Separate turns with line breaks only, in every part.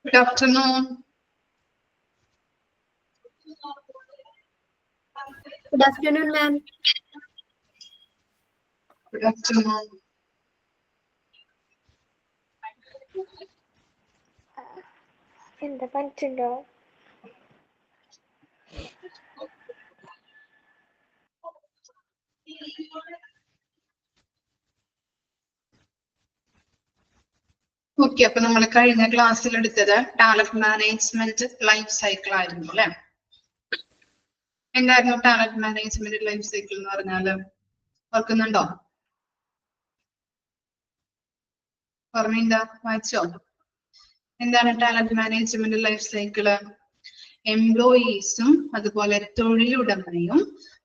Good afternoon.
Good afternoon, ma'am.
Good afternoon.
എന്താ പറ്റുണ്ടോ?
Okay, അപ്പൊ നമ്മൾ കഴിഞ്ഞ ക്ലാസ്സിൽ എടുത്തത് ടാലന്റ് മാനേജ്മെന്റ് ലൈഫ് സൈക്കിൾ ആയിരുന്നു അല്ലെ? എന്തായിരുന്നു ടാലന്റ് മാനേജ്മെന്റ് ലൈഫ് സൈക്കിൾ എന്ന് പറഞ്ഞാല്? ഓർക്കുന്നുണ്ടോ? ഓർമ്മയുണ്ടോ? വായിച്ചോ? എന്താണ് ടാലന്റ് മാനേജ്മെന്റ് ലൈഫ് സൈക്കിള്? എംപ്ലോയീസും അതുപോലെ തൊഴിലുടമയും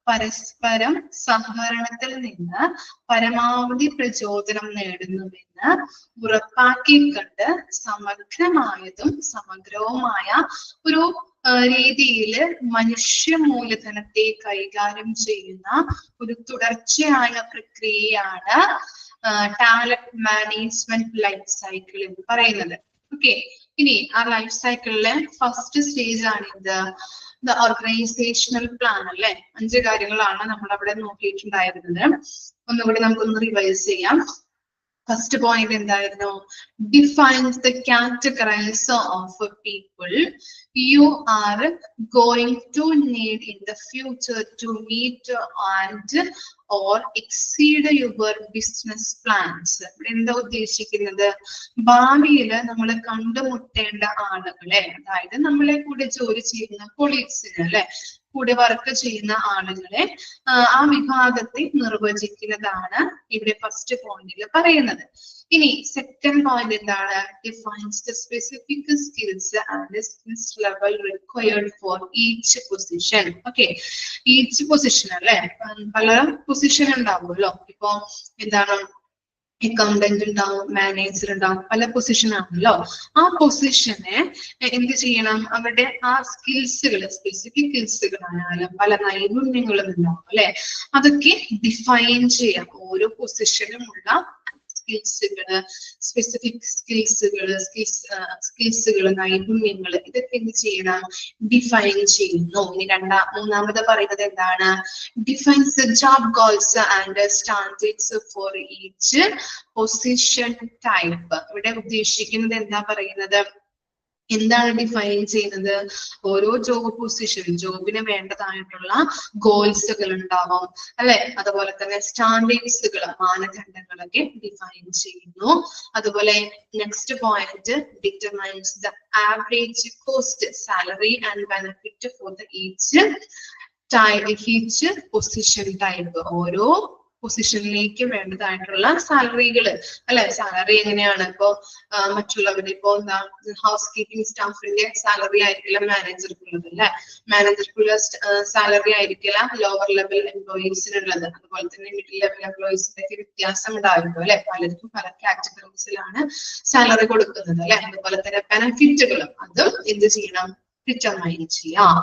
പരസ്പരം സഹകരണത്തിൽ നിന്ന് പരമാവധി പ്രചോദനം നേടുന്നുവെന്ന് ഉറപ്പാക്കിക്കൊണ്ട് സമഗ്രമായതും സമഗ്രവുമായ ഒരു രീതിയിൽ മനുഷ്യ മൂലധനത്തെ കൈകാര്യം ചെയ്യുന്ന ഒരു തുടർച്ചയായ പ്രക്രിയയാണ് ടാലന്റ് മാനേജ്മെന്റ് ലൈഫ് സൈക്കിൾ എന്ന് പറയുന്നത്. ഓക്കെ, ഇനി ആ ലൈഫ് സൈക്കിളിലെ ഫസ്റ്റ് സ്റ്റേജ് ആണ് ഇത് ഓർഗനൈസേഷണൽ പ്ലാൻ അല്ലെ? 5 കാര്യങ്ങളാണ് നമ്മൾ അവിടെ നോക്കിയിട്ടുണ്ടായിരുന്നത്. ഒന്നുകൂടി നമുക്കൊന്ന് റിവൈസ് ചെയ്യാം. ഫസ്റ്റ് പോയിന്റ് എന്തായിരുന്നു? Defines the categorize of people you are going to need in the future to meet and or exceed your business plans. എന്താ ഉദ്ദേശിക്കുന്നത്? ഭാവിയിൽ നമ്മൾ കണ്ടുമുട്ടേണ്ട ആളുകളെ, അതായത് നമ്മളെ കൂടെ ജോലി ചെയ്യുന്ന കൊളീഗ്സിന് അല്ലെ, കൂടെ വർക്ക് ചെയ്യുന്ന ആളുകളെ, ആ വിഭാഗത്തെ നിർവചിക്കുന്നതാണ് ഇവിടെ ഫസ്റ്റ് പോയിന്റിൽ പറയുന്നത്. ഇനി സെക്കൻഡ് പോയിന്റ് എന്താണ്? Defines the specific skills and skills level required for each position. Okay, each position അല്ലെ, പല പൊസിഷൻ ഉണ്ടാവുമല്ലോ. ഇപ്പൊ എന്താണ്, അക്കൗണ്ടന്റ് ഉണ്ടാവും, മാനേജർ ഉണ്ടാവും, പല പൊസിഷൻ ആണല്ലോ. ആ പൊസിഷനെ എന്ത് ചെയ്യണം? അവരുടെ ആ സ്കിൽസുകൾ, സ്പെസിഫിക് സ്കിൽസുകളായാലും പല നൈപുണ്യങ്ങളും ഉണ്ടാവും അല്ലെ, അതൊക്കെ ഡിഫൈൻ ചെയ്യാം. ഓരോ പൊസിഷനുമുള്ള സ്കിൽസുകള്, സ്പെസിഫിക് സ്കിൽസുകള്, നൈപുണ്യങ്ങള്, ഇതൊക്കെ എന്ത് ചെയ്യണം? ഡിഫൈൻ ചെയ്യുന്നു. ഇനി മൂന്നാമത് പറയുന്നത് എന്താണ്? Defines the job goals and standards for each position type. ഇവിടെ ഉദ്ദേശിക്കുന്നത് എന്താ പറയുന്നത്? എന്താണ് ഡിഫൈൻ ചെയ്യുന്നത്? ഓരോ ജോബ് പൊസിഷനും ജോബിന് വേണ്ടതായിട്ടുള്ള ഗോൾസുകൾ ഉണ്ടാവും അല്ലെ, അതുപോലെ തന്നെ സ്റ്റാൻഡേർഡ്സുകൾ, മാനദണ്ഡങ്ങളൊക്കെ ഡിഫൈൻ ചെയ്യുന്നു. അതുപോലെ next point determines the average cost, salary and benefit for the each position type. ഓരോ പൊസിഷനിലേക്ക് വേണ്ടതായിട്ടുള്ള സാലറികള് അല്ലെ. സാലറി എങ്ങനെയാണ്? ഇപ്പോ മറ്റുള്ളവരുടെ ഇപ്പോ എന്താ, ഹൗസ് കീപ്പിംഗ് സ്റ്റാഫിന്റെ സാലറി ആയിരിക്കില്ല മാനേജർക്കുള്ളത് അല്ലെ, മാനേജർക്കുള്ള സാലറി ആയിരിക്കില്ല ലോവർ ലെവൽ എംപ്ലോയീസിനുള്ളത്. അതുപോലെ തന്നെ മിഡിൽ ലെവൽ എംപ്ലോയീസിന്റെ ഒക്കെ വ്യത്യാസം ഉണ്ടായിരുന്നു അല്ലെ. പലർക്കും പല കാറ്റഗറീസിലാണ് സാലറി കൊടുക്കുന്നത് അല്ലെ. അതുപോലെ തന്നെ ബെനഫിറ്റുകളും അതും എന്ത് ചെയ്യണം? ഡിറ്റർമൈൻ ചെയ്യാം,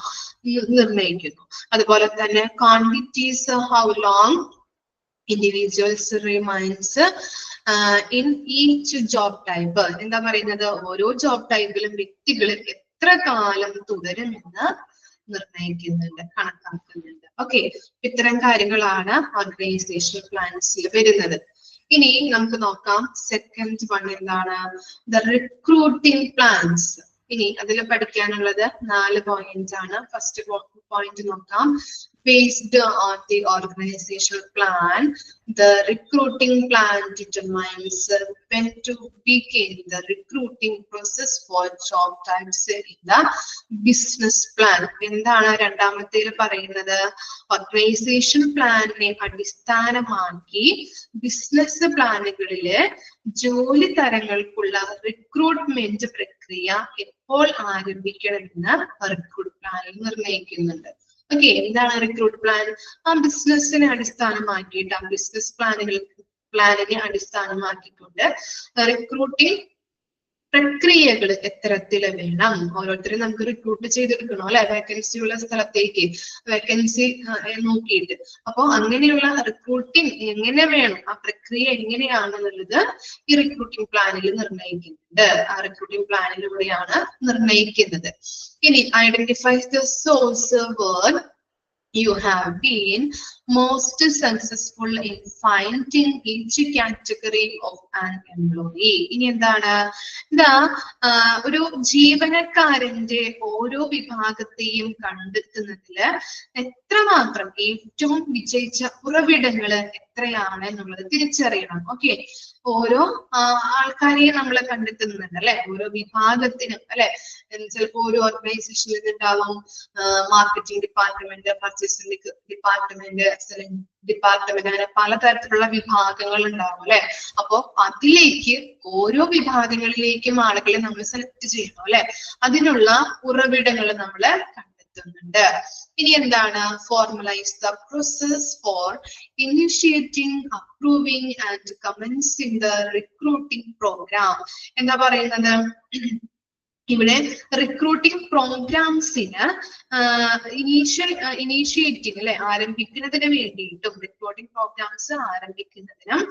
നിർണ്ണയിക്കുന്നു. അതുപോലെ തന്നെ quantities, how long individuals remains in each job type. എന്താ പറയുന്നത്? ഓരോ ജോബ് ടൈപ്പിലും വ്യക്തികൾ എത്ര കാലം തുടരുമെന്ന് നിർണ്ണയിക്കുന്നുണ്ട്, കണക്കാക്കുന്നുണ്ട്. ഓക്കെ, ഇത്തരം കാര്യങ്ങളാണ് ഓർഗനൈസേഷണൽ പ്ലാൻസിൽ വരുന്നത്. ഇനി നമുക്ക് നോക്കാം സെക്കൻഡ് വൺ എന്താണ്? The recruiting plans. ഇനി അതിൽ പഠിക്കാനുള്ളത് 4 പോയിന്റ് ആണ്. ഫസ്റ്റ് പോയിന്റ് നോക്കാം. Based on the organizational plan, the recruiting plan determines when to begin the recruiting process for job types in the business plan. എന്താണ് രണ്ടാമത്തേൽ പറയുന്നത്? ഓർഗനൈസേഷൻ പ്ലാനിനെ അടിസ്ഥാനമാക്കി business പ്ലാനുകളില് ജോലി തരങ്ങൾക്കുള്ള റിക്രൂട്ട്മെന്റ് പ്രക്രിയ എപ്പോൾ ആരംഭിക്കണമെന്ന് റിക്രൂട്ട് പ്ലാനിൽ നിർണ്ണയിക്കുന്നുണ്ട്. ഓക്കെ, എന്താണ് റിക്രൂട്ട് പ്ലാൻ? ആ ബിസിനസിനെ അടിസ്ഥാനമാക്കിയിട്ട്, ആ ബിസിനസ് പ്ലാനിനെ അടിസ്ഥാനമാക്കിക്കൊണ്ട് റിക്രൂട്ടിംഗ് പ്രക്രിയകൾ എത്തരത്തില് വേണം. ഓരോരുത്തരും നമുക്ക് റിക്രൂട്ട് ചെയ്തെടുക്കണം അല്ലെ, വേക്കൻസി ഉള്ള സ്ഥലത്തേക്ക് വേക്കൻസി നോക്കിയിട്ട്. അപ്പൊ അങ്ങനെയുള്ള റിക്രൂട്ടിങ് എങ്ങനെ വേണം, ആ പ്രക്രിയ എങ്ങനെയാണെന്നുള്ളത് ഈ റിക്രൂട്ടിംഗ് പ്ലാനിൽ നിർണ്ണയിക്കുന്നുണ്ട്. ആ റിക്രൂട്ടിംഗ് പ്ലാനിലൂടെയാണ് നിർണ്ണയിക്കുന്നത്. ഇനി identify the source where you have been most successful in finding each category of an employee. ഇനി എന്താണ് ഇതാ ഒരു ജീവനക്കാരന്റെ ഓരോ വിഭാഗത്തെയും കണ്ടെത്തുന്നതില് എത്രമാത്രം ഏറ്റവും വിജയിച്ച ഉറവിടങ്ങള് എത്രയാണ് എന്നുള്ളത് തിരിച്ചറിയണം. ഓക്കെ, ഓരോ ആൾക്കാരെയും നമ്മൾ കണ്ടെത്തുന്നുണ്ട് അല്ലെ, ഓരോ വിഭാഗത്തിനും അല്ലെ. ചിലപ്പോ ഒരു ഓർഗനൈസേഷനിൽ ഉണ്ടാവും marketing department, purchasing department, selling department, അങ്ങനെ പലതരത്തിലുള്ള വിഭാഗങ്ങൾ ഉണ്ടാവും അല്ലെ. അപ്പൊ അതിലേക്ക് ഓരോ വിഭാഗങ്ങളിലേക്കും ആളുകളെ നമ്മൾ സെലക്ട് ചെയ്യണം അല്ലെ. അതിനുള്ള ഉറവിടങ്ങൾ നമ്മൾ കണ്ടെത്തുന്നുണ്ട്. ഇനി എന്താണ് formalize the process for initiating, approving and commencing the recruiting program. എന്താ പറയുന്നത് ഇവിടെ റിക്രൂട്ടിംഗ് പ്രോഗ്രാംസിന് ഇനീഷ്യേറ്റിംഗ് അല്ലെ, ആരംഭിക്കുന്നതിന് വേണ്ടിയിട്ടും റിക്രൂട്ടിംഗ് പ്രോഗ്രാംസ് ആരംഭിക്കുന്നതിനും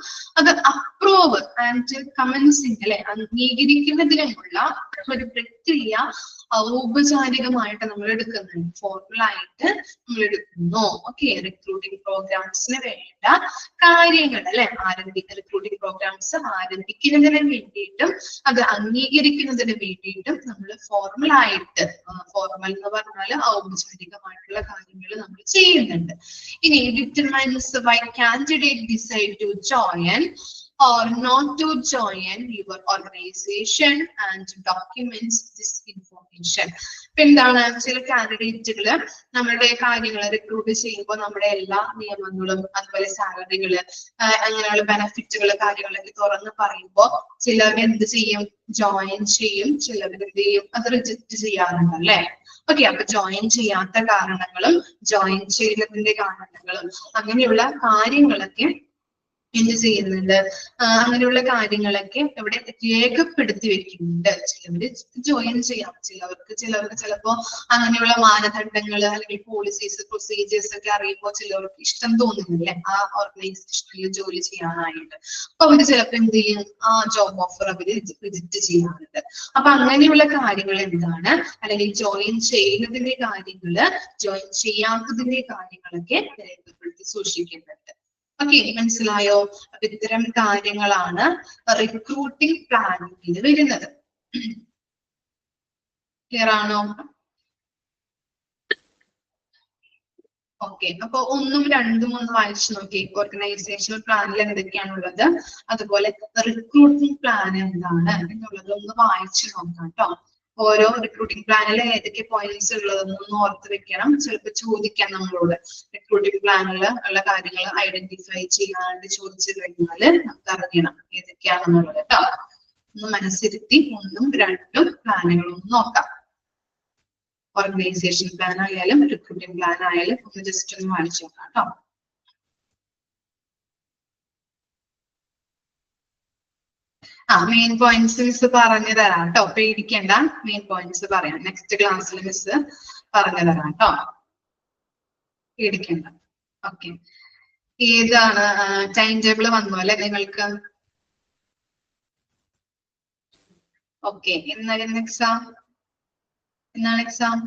അത് അപ്രൂവ് ആൻഡ് കമൻസിംഗ് അല്ലെ, അംഗീകരിക്കുന്നതിനുമുള്ള ഒരു പ്രക്രിയ ഔപചാരികമായിട്ട് നമ്മൾ എടുക്കുന്നുണ്ട്, ഫോർമൽ ആയിട്ട് നമ്മൾ എടുക്കുന്നു. ഓക്കെ, റിക്രൂട്ടിംഗ് പ്രോഗ്രാംസിന് വേണ്ട കാര്യങ്ങൾ അല്ലെ, റിക്രൂട്ടിംഗ് പ്രോഗ്രാംസ് ആരംഭിക്കുന്നതിന് വേണ്ടിയിട്ടും അത് അംഗീകരിക്കുന്നതിന് വേണ്ടിയിട്ടും നമ്മൾ ഫോർമൽ ആയിട്ട്, ഫോർമൽ എന്ന് പറഞ്ഞാൽ ഔപചാരികമായിട്ടുള്ള കാര്യങ്ങൾ നമ്മൾ ചെയ്യുന്നുണ്ട്. ഇനി determines why candidate decide to join or not to join your organization and documents this information. എന്താണ് ചില കാൻഡിഡേറ്റുകള് നമ്മുടെ കാര്യങ്ങൾ റിക്രൂട്ട് ചെയ്യുമ്പോൾ നമ്മുടെ എല്ലാ നിയമങ്ങളും അതുപോലെ സാലറികള് അങ്ങനെയുള്ള ബെനഫിറ്റുകൾ കാര്യങ്ങളൊക്കെ തുറന്ന് പറയുമ്പോൾ ചിലർ എന്ത് ചെയ്യും, ജോയിൻ ചെയ്യും, ചിലർ എന്ത് ചെയ്യും, അത് റിജക്ട് ചെയ്യാറുണ്ട് അല്ലെ. ഓക്കെ, അപ്പൊ ജോയിൻ ചെയ്യാത്ത കാരണങ്ങളും ജോയിൻ ചെയ്യുന്നതിന്റെ കാരണങ്ങളും അങ്ങനെയുള്ള കാര്യങ്ങളൊക്കെ എന്ത് ചെയ്യുന്നുണ്ട്, അങ്ങനെയുള്ള കാര്യങ്ങളൊക്കെ ഇവിടെ രേഖപ്പെടുത്തി വെക്കുന്നുണ്ട്. ചിലവര് ജോയിൻ ചെയ്യാം, ചിലവർക്ക് ചിലപ്പോ അങ്ങനെയുള്ള മാനദണ്ഡങ്ങൾ അല്ലെങ്കിൽ പോളിസീസ് പ്രൊസീജിയേഴ്സ് ഒക്കെ അറിയുമ്പോൾ ചിലവർക്ക് ഇഷ്ടം തോന്നുന്നില്ലേ ആ ഓർഗനൈസേഷനിൽ ജോലി ചെയ്യാനായിട്ട്. അപ്പൊ അവര് ചിലപ്പോ എന്ത് ചെയ്യും, ആ ജോബ് ഓഫർ അവര് റിജക്ട് ചെയ്യാറുണ്ട്. അപ്പൊ അങ്ങനെയുള്ള കാര്യങ്ങൾ എന്താണ്, അല്ലെങ്കിൽ ജോയിൻ ചെയ്യുന്നതിന്റെ കാര്യങ്ങള്, ജോയിൻ ചെയ്യാത്തതിന്റെ കാര്യങ്ങളൊക്കെ രേഖപ്പെടുത്തി സൂക്ഷിക്കുന്നുണ്ട്. ഓക്കെ, മനസ്സിലായോ? അപ്പൊ ഇത്തരം കാര്യങ്ങളാണ് റിക്രൂട്ടിംഗ് പ്ലാനിങ്ങിൽ വരുന്നത്. ക്ലിയർ ആണോ? ഓക്കെ, അപ്പൊ 1ഉം 2ഉം ഒന്ന് വായിച്ചു നോക്കി. ഓർഗനൈസേഷണൽ പ്ലാനിൽ എന്തൊക്കെയാണുള്ളത്, അതുപോലെ റിക്രൂട്ടിംഗ് പ്ലാൻ എന്താണ് എന്നുള്ളത് ഒന്ന് വായിച്ചു നോക്കാം കേട്ടോ. ഓരോ റിക്രൂട്ടിംഗ് പ്ലാനിൽ ഏതൊക്കെ പോയിന്റ്സ് ഉള്ളതെന്നൊന്ന് ഓർത്ത് വെക്കണം. ചിലപ്പോൾ ചോദിക്കാം നമ്മളോട്, റിക്രൂട്ടിംഗ് പ്ലാനിൽ ഉള്ള കാര്യങ്ങൾ ഐഡന്റിഫൈ ചെയ്യാണ്ട് ചോദിച്ചു കഴിഞ്ഞാല് നമുക്ക് അറിയണം ഏതൊക്കെയാണെന്നുള്ളത് കേട്ടോ. ഒന്ന് മനസ്സിരുത്തി 1ഉം 2ഉം പ്ലാനുകളൊന്ന് നോക്കാം. ഓർഗനൈസേഷൻ പ്ലാൻ ആയാലും റിക്രൂട്ടിംഗ് പ്ലാൻ ആയാലും ഒന്ന് ജസ്റ്റ് ഒന്ന് വായിച്ചു നോക്കാം കേട്ടോ. മെയിൻ പോയിന്റ്സ് മിസ് പറഞ്ഞു തരാം കേട്ടോ, പേടിക്കണ്ട. മെയിൻ പോയിന്റ്സ് പറയാം, നെക്സ്റ്റ് ക്ലാസ്സിൽ മിസ് പറഞ്ഞു തരാം കേട്ടോ, പേടിക്കണ്ട. ഓക്കെ, ഏതാണ് ടൈം ടേബിൾ വന്നു അല്ലെ നിങ്ങൾക്ക്? ഓക്കെ, എന്നാണ് എക്സാം? എന്നാണ് എക്സാം?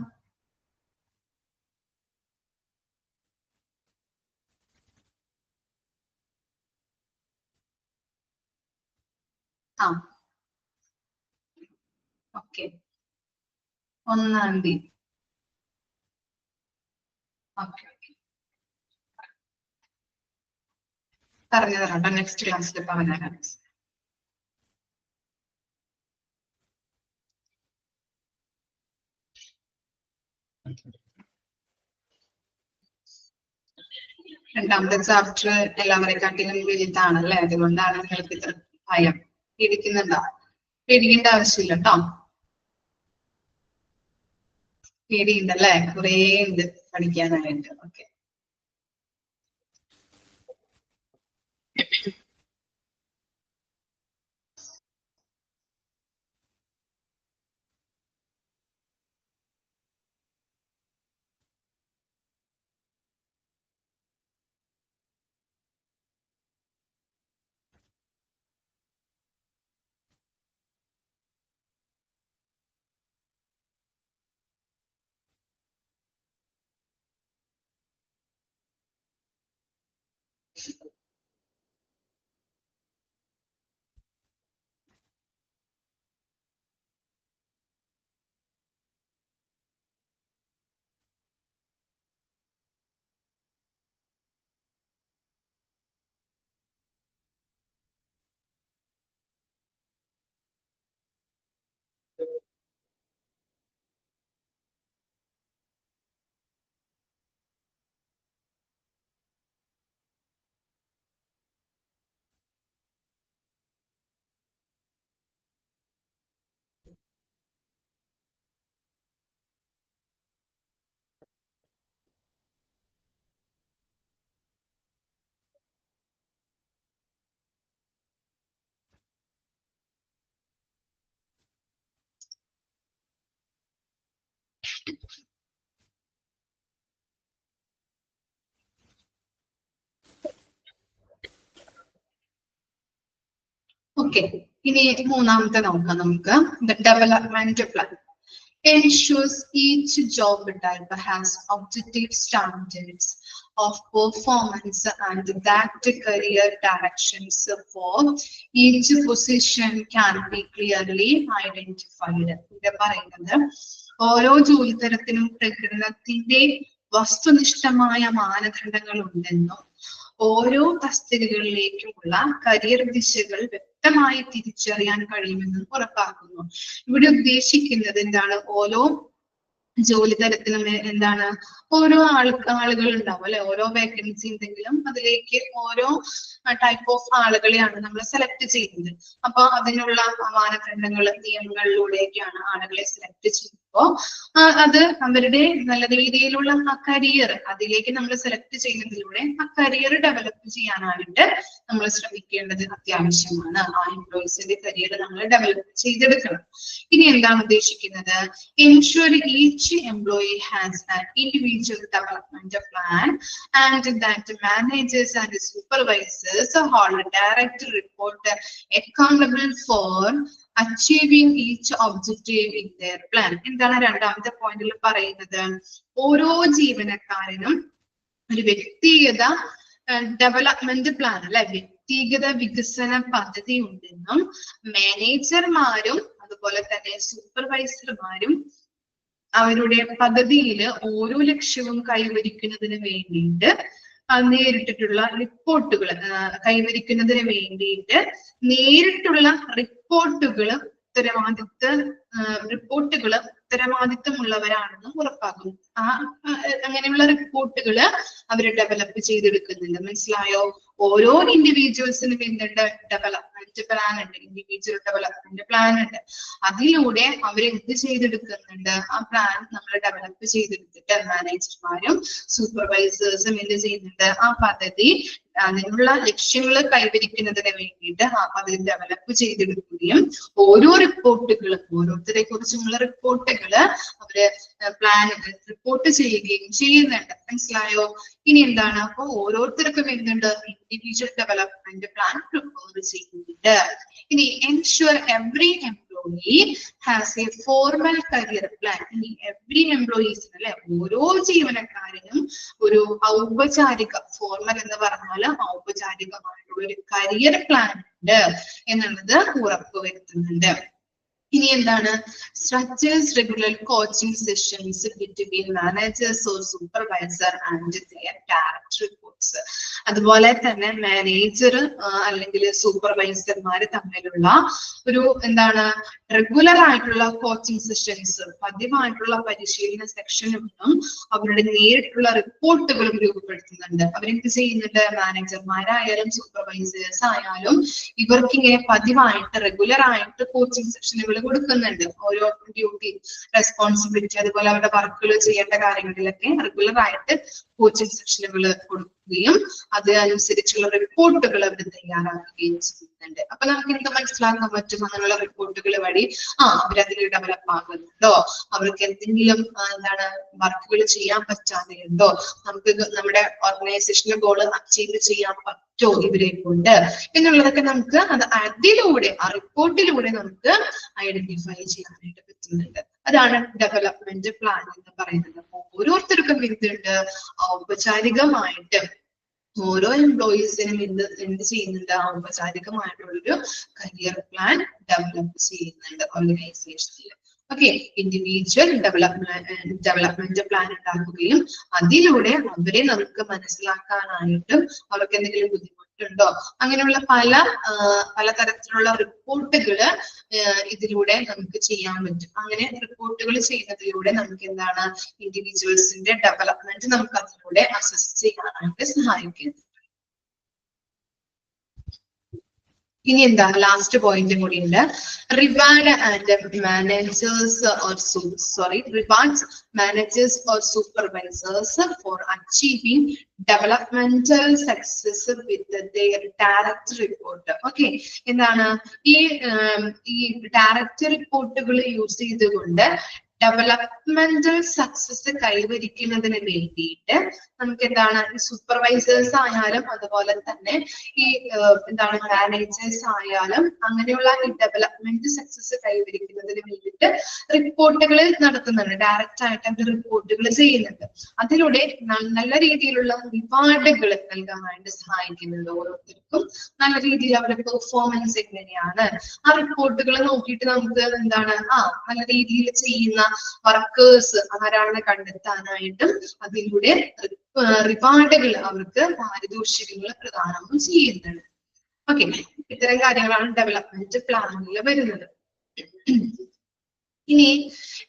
ഓക്കെ, 1-ാം തീയതി. ഓക്കെ, പറഞ്ഞു തരാം കേട്ടോ, നെക്സ്റ്റ് ക്ലാസ്സിൽ പറഞ്ഞു തരാം. രണ്ടാമത്തെ ചാപ്റ്റർ എല്ലാവരെക്കാട്ടിലും വലുതാണല്ലേ, അതുകൊണ്ടാണ് നിങ്ങൾക്ക് ഇത്ര ഭയം. പേടിക്കുന്നുണ്ടോ? പേടിക്കേണ്ട ആവശ്യമില്ല കേട്ടോ. പേടിയുണ്ടല്ലേ? കുറേ ഉണ്ട് പഠിക്കാനായിട്ട്. ഓക്കെ, ഓക്കെ, ഇനി മൂന്നാമത്തെ നോക്കാം നമുക്ക്. The development plan ensures each job type has objective standards of performance and that career directions for each position can be clearly identified. ഇത് പറയുന്നത് ഓരോ ജോലി തരത്തിനും പ്രകടനത്തിന്റെ വസ്തുനിഷ്ഠമായ മാനദണ്ഡങ്ങൾ ഉണ്ടെന്നും ഓരോ തസ്തികകളിലേക്കുമുള്ള കരിയർ ദിശകൾ വ്യക്തമായി തിരിച്ചറിയാൻ കഴിയുമെന്നും ഉറപ്പാക്കുന്നു. ഇവിടെ ഉദ്ദേശിക്കുന്നത് എന്താണ്? ഓരോ ജോലി തരത്തിലും എന്താണ് ഓരോ ആളുകൾ ഉണ്ടാവും അല്ലെ, ഓരോ വേക്കൻസി ഉണ്ടെങ്കിലും അതിലേക്ക് ഓരോ ടൈപ്പ് ഓഫ് ആളുകളെയാണ് നമ്മൾ സെലക്ട് ചെയ്യുന്നത്. അപ്പൊ അതിനുള്ള മാനദണ്ഡങ്ങൾ നിയമങ്ങളിലൂടെയൊക്കെയാണ് ആളുകളെ സെലക്ട് ചെയ്യുമ്പോ അത് അവരുടെ നല്ല രീതിയിലുള്ള ആ കരിയർ അതിലേക്ക് നമ്മൾ സെലക്ട് ചെയ്യുന്നതിലൂടെ ആ കരിയർ ഡെവലപ്പ് ചെയ്യാനായിട്ട് നമ്മൾ ശ്രമിക്കേണ്ടത് അത്യാവശ്യമാണ്. ആ എംപ്ലോയീസിന്റെ കരിയർ നമ്മൾ ഡെവലപ്പ് ചെയ്തെടുക്കണം. ഇനി എന്താണ് ഉദ്ദേശിക്കുന്നത്? ensure each employee has an individual development plan and that managers and supervisors hold a direct report accountable for achieving each objective in their plan. എന്താണ് രണ്ടാമത്തെ പോയിന്റിൽ പറയുന്നത്? ഓരോ ജീവനക്കാരനും ഒരു വ്യക്തിഗത ഡെവലപ്മെന്റ് പ്ലാൻ അല്ലെ, വ്യക്തിഗത വികസന പദ്ധതി ഉണ്ടെന്നും മാനേജർമാരും അതുപോലെ തന്നെ സൂപ്പർവൈസർമാരും അവരുടെ പദ്ധതിയിൽ ഓരോ ലക്ഷ്യവും കൈവരിക്കുന്നതിന് വേണ്ടിയിട്ട് നേരിട്ടിട്ടുള്ള റിപ്പോർട്ടുകൾ കൈവരിക്കുന്നതിന് വേണ്ടിയിട്ട് നേരിട്ടുള്ള റിപ്പോർട്ടുകൾ ഉത്തരവാദിത്തമുള്ളവരാണെന്ന് ഉറപ്പാക്കുന്നു. അങ്ങനെയുള്ള റിപ്പോർട്ടുകൾ അവര് ഡെവലപ്പ് ചെയ്തെടുക്കുന്നുണ്ട്. മനസ്സിലായോ? ഓരോ ഇൻഡിവിജ്വൽസിനും എന്തുണ്ട്? ഡെവലപ്മെന്റ് പ്ലാൻ ഉണ്ട്, ഇൻഡിവിജ്വൽ ഡെവലപ്മെന്റ് പ്ലാൻ ഉണ്ട്. അതിലൂടെ അവരെന്ത് ചെയ്തെടുക്കുന്നുണ്ട്? ആ പ്ലാൻ നമ്മൾ ഡെവലപ്പ് ചെയ്തെടുത്തിട്ട് മാനേജർമാരും സൂപ്പർവൈസേഴ്സും എന്ത് ചെയ്യുന്നുണ്ട്? ആ പദ്ധതി അതിനുള്ള ലക്ഷ്യങ്ങൾ കൈവരിക്കുന്നതിന് വേണ്ടിയിട്ട് ആ പദ്ധതി ഡെവലപ്പ് ചെയ്തെടുക്കുകയും ഓരോ റിപ്പോർട്ടുകളും ഓരോരുത്തരെ കുറിച്ചുമുള്ള റിപ്പോർട്ടുകള് അവര് പ്ലാനുകൾ റിപ്പോർട്ട് ചെയ്യുകയും ചെയ്യുന്നുണ്ട്. മനസ്സിലായോ? ഇനി എന്താണ്? അപ്പൊ ഓരോരുത്തർക്കും എന്തുണ്ട്? ഇൻഡിവിജ്വൽ ഡെവലപ്മെന്റ് പ്ലാൻ പ്രിപ്പയർ ചെയ്യുന്നുണ്ട്. ഇനി ensure every employee has a formal career plan. ഇനി every employees അല്ലെ, ഓരോ ജീവനക്കാരനും ഒരു ഔപചാരിക, ഫോർമൽ എന്ന് പറഞ്ഞാൽ ഔപചാരികമായിട്ടുള്ള ഒരു കരിയർ പ്ലാൻ ഉണ്ട് എന്നുള്ളത് ഉറപ്പുവരുത്തുന്നുണ്ട്. ഇനി എന്താണ്? Structures regular coaching sessions between managers or supervisor and their direct reports. അതുപോലെ തന്നെ മാനേജർ അല്ലെങ്കിൽ സൂപ്പർവൈസർമാര് തമ്മിലുള്ള ഒരു എന്താണ് റെഗുലർ ആയിട്ടുള്ള കോച്ചിങ് സെഷൻസ്, പതിവായിട്ടുള്ള പരിശീലന സെക്ഷനുകളും അവരുടെ നേരിട്ടുള്ള റിപ്പോർട്ടുകളും രൂപപ്പെടുത്തുന്നുണ്ട്. അവരെന്ത് ചെയ്യുന്നുണ്ട്? മാനേജർമാരായാലും സൂപ്പർവൈസേഴ്സ് ആയാലും ഇവർക്ക് ഇങ്ങനെ പതിവായിട്ട് റെഗുലർ ആയിട്ട് കോച്ചിങ് സെഷനുകൾ കൊടുക്കുന്നുണ്ട്. ഓരോ ഡ്യൂട്ടി, റെസ്പോൺസിബിലിറ്റി, അതുപോലെ അവരുടെ വർക്കുകൾ ചെയ്യേണ്ട കാര്യങ്ങളിലൊക്കെ റെഗുലർ ആയിട്ട് കോച്ചിങ് സെഷനുകൾ കൊടുക്കുകയും അതനുസരിച്ചുള്ള റിപ്പോർട്ടുകൾ അവർ തയ്യാറാക്കുകയും ചെയ്യുന്നുണ്ട്. അപ്പൊ നമുക്ക് എന്ത് മനസ്സിലാക്കാൻ പറ്റും? അങ്ങനെയുള്ള റിപ്പോർട്ടുകൾ വഴി അവരതിൽ ഡെവലപ്പ് ആകുന്നുണ്ടോ, അവർക്ക് എന്തെങ്കിലും എന്താണ് വർക്കുകൾ ചെയ്യാൻ പറ്റാതെയുണ്ടോ, നമുക്ക് നമ്മുടെ ഓർഗനൈസേഷന്റെ ഗോൾ അച്ചീവ് ചെയ്യാൻ പറ്റോ ഇവരെ കൊണ്ട് എന്നുള്ളതൊക്കെ നമുക്ക് അതിലൂടെ ആ റിപ്പോർട്ടിലൂടെ നമുക്ക് ഐഡന്റിഫൈ ചെയ്യാനായിട്ട് പറ്റുന്നുണ്ട്. അതാണ് ഡെവലപ്മെന്റ് പ്ലാൻ എന്ന് പറയുന്നത്. ഓരോരുത്തർക്കും എന്തുണ്ട്? ഔപചാരികമായിട്ട് ഓരോ എംപ്ലോയീസിനും എന്ത് ചെയ്യുന്നുണ്ട്, ഔപചാരികമായിട്ടുള്ളൊരു കരിയർ പ്ലാൻ ഡെവലപ്പ് ചെയ്യുന്നുണ്ട് ഓർഗനൈസേഷനിൽ. ഓക്കെ, ഇൻഡിവിജ്വൽ ഡെവലപ്മെന്റ് പ്ലാൻ ഉണ്ടാക്കുകയും അതിലൂടെ അവരെ നമുക്ക് മനസ്സിലാക്കാനായിട്ടും അവർക്ക് എന്തെങ്കിലും ബുദ്ധിമുട്ടുണ്ടോ അങ്ങനെയുള്ള പലതരത്തിലുള്ള റിപ്പോർട്ടുകള് ഇതിലൂടെ നമുക്ക് ചെയ്യാൻ പറ്റും. അങ്ങനെ റിപ്പോർട്ടുകൾ ചെയ്യുന്നതിലൂടെ നമുക്ക് എന്താണ്, ഇൻഡിവിജ്വൽസിന്റെ ഡെവലപ്മെന്റ് നമുക്ക് അതിലൂടെ അസസ് ചെയ്യാനായിട്ട് സഹായിക്കുന്നു. ഇനി എന്താ ലാസ്റ്റ് പോയിന്റും കൂടി ഉണ്ട്. Reward managers or supervisors for achieving developmental success with their direct report. Okay, എന്താണ് ഈ ഡയറക്റ്റ് റിപ്പോർട്ടുകൾ യൂസ് ചെയ്തുകൊണ്ട് ഡെവലപ്മെന്റൽ സക്സസ് കൈവരിക്കുന്നതിന് വേണ്ടിയിട്ട് നമുക്ക് എന്താണ്, ഈ സൂപ്പർവൈസേഴ്സ് ആയാലും അതുപോലെ തന്നെ ഈ എന്താണ് മാനേജേഴ്സ് ആയാലും അങ്ങനെയുള്ള ഈ ഡെവലപ്മെന്റ് സക്സസ് കൈവരിക്കുന്നതിന് വേണ്ടിയിട്ട് റിപ്പോർട്ടുകൾ നടത്തുന്നുണ്ട്. ഡയറക്റ്റ് ആയിട്ട് അവർ റിപ്പോർട്ടുകൾ ചെയ്യുന്നുണ്ട്. അതിലൂടെ നല്ല രീതിയിലുള്ള റിവാർഡുകൾ നൽകാനായിട്ട് സഹായിക്കുന്നുണ്ട്. ഓരോരുത്തർക്കും നല്ല രീതിയിൽ അവരുടെ പെർഫോമൻസ് എങ്ങനെയാണ് ആ റിപ്പോർട്ടുകൾ നോക്കിയിട്ട് നമുക്ക് എന്താണ് നല്ല രീതിയിൽ ചെയ്യുന്ന വർക്കേഴ്സ് ആരാണെന്ന് കണ്ടെത്താനായിട്ടും അതിലൂടെ റിവാർഡുകൾ അവർക്ക് പാരിതോഷികങ്ങൾ പ്രദാനം ചെയ്യുന്നുണ്ട്. ഓക്കെ, ഇത്തരം കാര്യങ്ങളാണ് ഡെവലപ്മെന്റ് പ്ലാനിൽ വരുന്നത്. ഇനി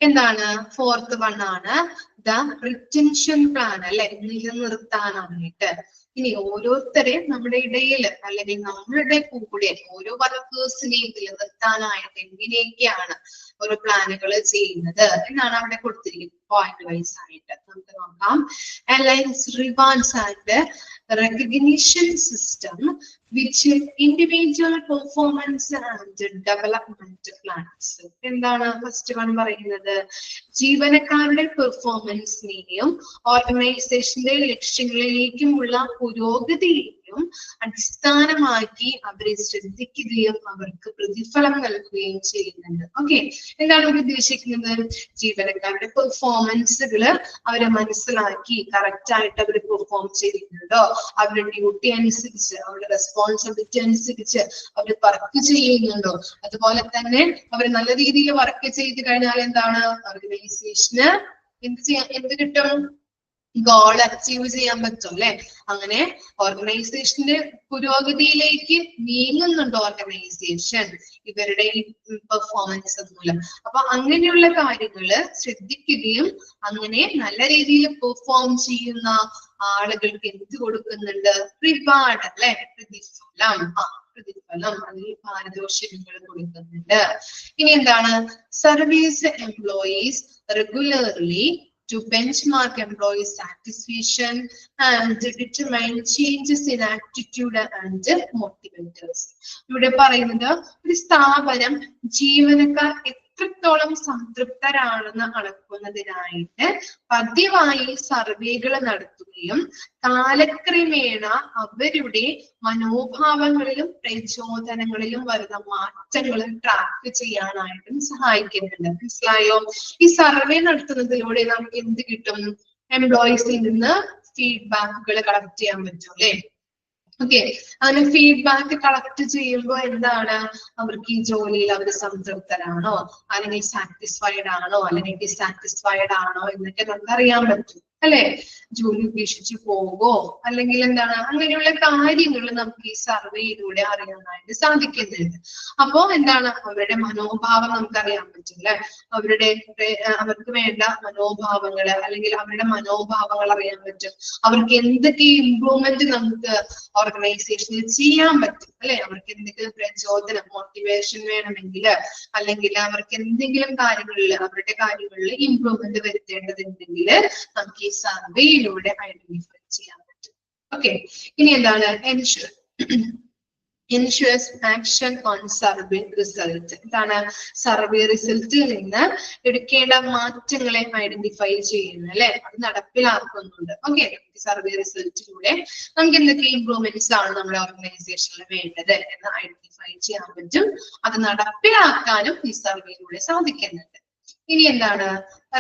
എന്താണ്, ഫോർത്ത് വൺ ആണ് ദ റിറ്റൻഷൻ പ്ലാൻ, അല്ലെ, നിലനിർത്താനായിട്ട്. ഇനി ഓരോരുത്തരെയും നമ്മുടെ ഇടയിൽ അല്ലെങ്കിൽ നമ്മളുടെ കൂടെ ഓരോ വർക്കേഴ്സിനെയും നിലനിർത്താനായിട്ട് എങ്ങനെയൊക്കെയാണ് ഓരോ പ്ലാനുകൾ ചെയ്യുന്നത് എന്നാണ് അവിടെ കൊടുത്തിരിക്കുന്നത്. പോയിന്റ് വൈസ് ആയിട്ട് നമുക്ക് നോക്കാം. Aligns rewards and recognition system which individual performance and development plans. എന്താണ് ഫസ്റ്റ് വൺ പറയുന്നത്, ജീവനക്കാരുടെ പെർഫോമൻസിനെയും ഓർഗനൈസേഷന്റെ ലക്ഷ്യങ്ങളിലേക്കുമുള്ള പുരോഗതിയെയും അടിസ്ഥാനമാക്കി അവരെ ശ്രദ്ധിക്കുകയും അവർക്ക് പ്രതിഫലം നൽകുകയും ചെയ്യുന്നുണ്ട്. ഓക്കെ, എന്താണ് അവർ ഉദ്ദേശിക്കുന്നത്, ജീവനക്കാരുടെ പെർഫോമൻസുകള് അവരെ മനസ്സിലാക്കി കറക്റ്റ് ആയിട്ട് അവർ പെർഫോം ചെയ്യുന്നുണ്ടോ, അവരുടെ ഡ്യൂട്ടി അനുസരിച്ച് അവരുടെ റെസ്പോൺസിബിലിറ്റി അനുസരിച്ച് അവർ വർക്ക് ചെയ്യുന്നുണ്ടോ, അതുപോലെ തന്നെ അവർ നല്ല രീതിയിൽ വർക്ക് ചെയ്ത് കഴിഞ്ഞാൽ എന്താണ് ഓർഗനൈസേഷന് എന്ത് കിട്ടും, ഗോൾ അച്ചീവ് ചെയ്യാൻ പറ്റും, അല്ലെ. അങ്ങനെ ഓർഗനൈസേഷന്റെ പുരോഗതിയിലേക്ക് നീങ്ങുന്നുണ്ടോ ഓർഗനൈസേഷൻ ഇവരുടെ ഈ പെർഫോമൻസ് മൂലം. അപ്പൊ അങ്ങനെയുള്ള കാര്യങ്ങള് ശ്രദ്ധിക്കുകയും അങ്ങനെ നല്ല രീതിയിൽ പെർഫോം ചെയ്യുന്ന ആളുകൾക്ക് എന്ത് കൊടുക്കുന്നുണ്ട്, റിവാർഡ്, അല്ലെ, പ്രതിഫലം അതിൽ പാരിതോഷികങ്ങൾ കൊടുക്കുന്നുണ്ട്. ഇനി എന്താണ്, service employees regularly to benchmark employee satisfaction and determine changes in attitude and motivators. ഇവിടെ പറയുന്നത് ഒരു സ്ഥാപനം ജീവനക്കാർ എത്രത്തോളം സംതൃപ്തരാണെന്ന് അളക്കുന്നതിനായിട്ട് പതിവായി സർവേകൾ നടത്തുകയും കാലക്രമേണ അവരുടെ മനോഭാവങ്ങളിലും പ്രചോദനങ്ങളിലും വരുന്ന മാറ്റങ്ങൾ ട്രാക്ക് ചെയ്യാനായിട്ടും സഹായിക്കുന്നുണ്ട്. മനസ്സിലായോ? ഈ സർവേ നടത്തുന്നതിലൂടെ നമുക്ക് എന്ത് കിട്ടും, എംപ്ലോയീസിൽ നിന്ന് ഫീഡ്ബാക്കുകൾ കളക്ട് ചെയ്യാൻ പറ്റും, അല്ലെ. ഓക്കെ, അങ്ങനെ ഫീഡ്ബാക്ക് കളക്ട് ചെയ്യുമ്പോൾ എന്താണ്, അവർക്ക് ഈ ജോലിയിൽ അവർ സംതൃപ്തരാണോ അല്ലെങ്കിൽ സാറ്റിസ്ഫൈഡ് ആണോ അല്ലെങ്കിൽ ഡിസാറ്റിസ്ഫൈഡ് ആണോ എന്നൊക്കെ നമുക്ക് അറിയാൻ പറ്റും, അല്ലെ. ജോലി ഉപേക്ഷിച്ച് പോവോ അല്ലെങ്കിൽ എന്താണ്, അങ്ങനെയുള്ള കാര്യങ്ങൾ നമുക്ക് ഈ സർവേയിലൂടെ അറിയാനായിട്ട് സാധിക്കുന്നുണ്ട്. അപ്പോ എന്താണ്, അവരുടെ മനോഭാവം നമുക്ക് അറിയാൻ പറ്റും, അല്ലെ. അവർക്ക് വേണ്ട മനോഭാവങ്ങള് അല്ലെങ്കിൽ അവരുടെ മനോഭാവങ്ങൾ അറിയാൻ പറ്റും. അവർക്ക് എന്തൊക്കെ ഇംപ്രൂവ്മെന്റ് നമുക്ക് ഓർഗനൈസേഷനിൽ ചെയ്യാൻ പറ്റും, അല്ലെ. അവർക്ക് എന്തെങ്കിലും പ്രചോദനം, മോട്ടിവേഷൻ വേണമെങ്കിൽ അല്ലെങ്കിൽ അവർക്ക് എന്തെങ്കിലും കാര്യങ്ങളിൽ അവരുടെ കാര്യങ്ങളിൽ ഇംപ്രൂവ്മെന്റ് വരുത്തേണ്ടതുണ്ടെങ്കിൽ നമുക്ക് ഈ സർവേയിലൂടെ ഐഡന്റിഫൈ ചെയ്യാൻ പറ്റും. ഓക്കെ, ഇനി എന്താണ്, ensures action on survey result. എന്താണ്, സർവേ റിസൾട്ടിൽ നിന്ന് എടുക്കേണ്ട മാറ്റങ്ങളെ ഐഡന്റിഫൈ ചെയ്യുന്നു, അല്ലെ, അത് നടപ്പിലാക്കുന്നുണ്ട്. ഓക്കെ, സർവേ റിസൾട്ടിലൂടെ നമുക്ക് എന്തൊക്കെ ഇംപ്രൂവ്മെന്റ്സ് ആണ് നമ്മുടെ ഓർഗനൈസേഷനിൽ വേണ്ടത് എന്ന് ഐഡന്റിഫൈ ചെയ്യാൻ പറ്റും. അത് നടപ്പിലാക്കാനും ഈ സർവേയിലൂടെ സാധിക്കുന്നുണ്ട്. ഇനി എന്താണ്,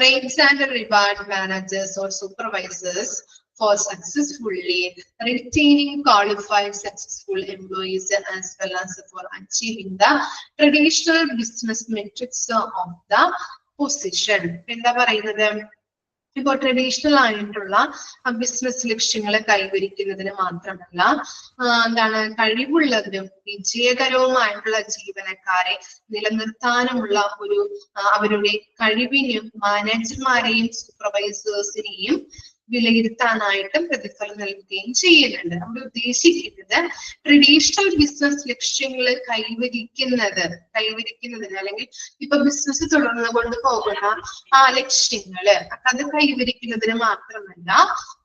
rates and reward managers or supervisors for successfully retaining qualified successful employees as well as for achieving the traditional business metrics of the position. എന്താ പറയുന്നത്? ഇപ്പോൾ ട്രഡീഷണൽ ആയിട്ടുള്ള ബിസിനസ് ലക്ഷ്യങ്ങളെ കൈവരിക്കുന്നതിന് മാത്രമല്ല എന്താണ് കഴിവുള്ളവരും വിജയകരവുമായിട്ടുള്ള ജീവനക്കാരെ നിലനിർത്താനുമുള്ള ഒരു അവരുടെ കഴിവിനും മാനേജർമാരെയും സൂപ്പർവൈസേഴ്സിനെയും വിലയിരുത്താനായിട്ടും പ്രതിഫലം നൽകുകയും ചെയ്യുന്നുണ്ട്. നമ്മൾ ഉദ്ദേശിക്കുന്നത് ട്രഡീഷണൽ ബിസിനസ് ലക്ഷ്യങ്ങൾ കൈവരിക്കുന്നതിന് അല്ലെങ്കിൽ ഇപ്പൊ ബിസിനസ് തുടർന്നു കൊണ്ട് പോകുന്ന ആ ലക്ഷ്യങ്ങള് അത് കൈവരിക്കുന്നതിന് മാത്രമല്ല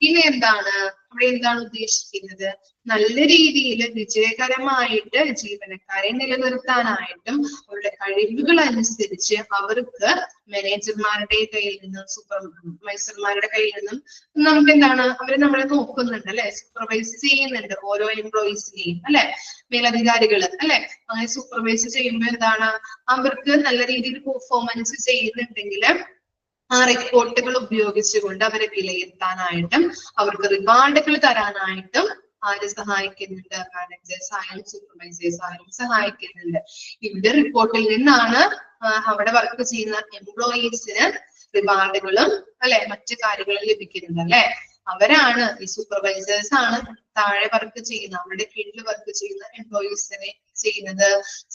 പിന്നെ എന്താണ് അവിടെ എന്താണ് ഉദ്ദേശിക്കുന്നത്? നല്ല രീതിയിൽ വിജയകരമായിട്ട് ജീവനക്കാരെ നിലനിർത്താനായിട്ടും അവരുടെ കഴിവുകൾ അനുസരിച്ച് അവർക്ക് മാനേജർമാരുടെ കയ്യിൽ നിന്നും സൂപ്പർവൈസർമാരുടെ കയ്യിൽ നിന്നും നമുക്ക് എന്താണ് അവര് നമ്മളെ നോക്കുന്നുണ്ട് അല്ലെ, സൂപ്പർവൈസ് ചെയ്യുന്നുണ്ട് ഓരോ എംപ്ലോയീസിനെയും അല്ലെ, മേലധികാരികള് അല്ലെ. അങ്ങനെ സൂപ്പർവൈസ് ചെയ്യുമ്പോൾ എന്താണ് അവർക്ക് നല്ല രീതിയിൽ പെർഫോമൻസ് ചെയ്യുന്നുണ്ടെങ്കിൽ ആ റിപ്പോർട്ടുകൾ ഉപയോഗിച്ചുകൊണ്ട് അവരെ വിലയിരുത്താനായിട്ടും അവർക്ക് റിവാർഡുകൾ തരാനായിട്ടും ആര് സഹായിക്കുന്നുണ്ട്? മാനേജേഴ്സ് ആയാലും സൂപ്പർവൈസേഴ്സ് ആയാലും സഹായിക്കുന്നുണ്ട്. ഇവിടെ റിപ്പോർട്ടിൽ നിന്നാണ് അവിടെ വർക്ക് ചെയ്യുന്ന എംപ്ലോയീസിന് റിവാർഡുകളും അല്ലെ മറ്റു കാര്യങ്ങളും ലഭിക്കുന്നത് അല്ലെ. അവരാണ് ഈ സൂപ്പർവൈസേഴ്സ് ആണ് താഴെ വർക്ക് ചെയ്യുന്ന അവരുടെ കീഴിൽ വർക്ക് ചെയ്യുന്ന എംപ്ലോയീസിനെ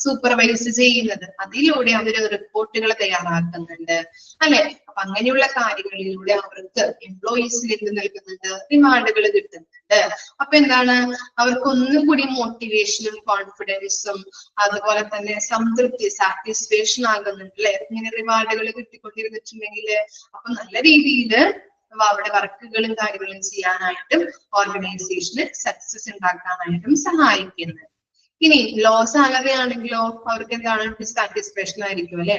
സൂപ്പർവൈസ് ചെയ്യുന്നത്. അതിലൂടെ അവര് റിപ്പോർട്ടുകൾ തയ്യാറാക്കുന്നുണ്ട് അല്ലെ. അപ്പൊ അങ്ങനെയുള്ള കാര്യങ്ങളിലൂടെ അവർക്ക് എംപ്ലോയീസിന് എന്ത് നൽകുന്നുണ്ട്? റിവാർഡുകൾ കിട്ടുന്നുണ്ട്. അപ്പൊ എന്താണ് അവർക്ക് ഒന്നും കൂടി മോട്ടിവേഷനും കോൺഫിഡൻസും അതുപോലെ തന്നെ സംതൃപ്തി സാറ്റിസ്ഫാക്ഷൻ ആകുന്നുണ്ട് അല്ലെ. ഇങ്ങനെ റിവാർഡുകൾ കിട്ടിക്കൊണ്ടിരുന്നിട്ടുണ്ടെങ്കിൽ അപ്പൊ നല്ല രീതിയിൽ അവിടെ വർക്കുകളും കാര്യങ്ങളും ചെയ്യാനായിട്ടും ഓർഗനൈസേഷന് സക്സസ് ഉണ്ടാക്കാനായിട്ടും സഹായിക്കുന്നത്. ഇനി ലോ സാലറി ആണെങ്കിലോ അവർക്ക് എന്താണ്? ഡിസാറ്റിസ്ഫാക്ഷൻ ആയിരിക്കും അല്ലെ.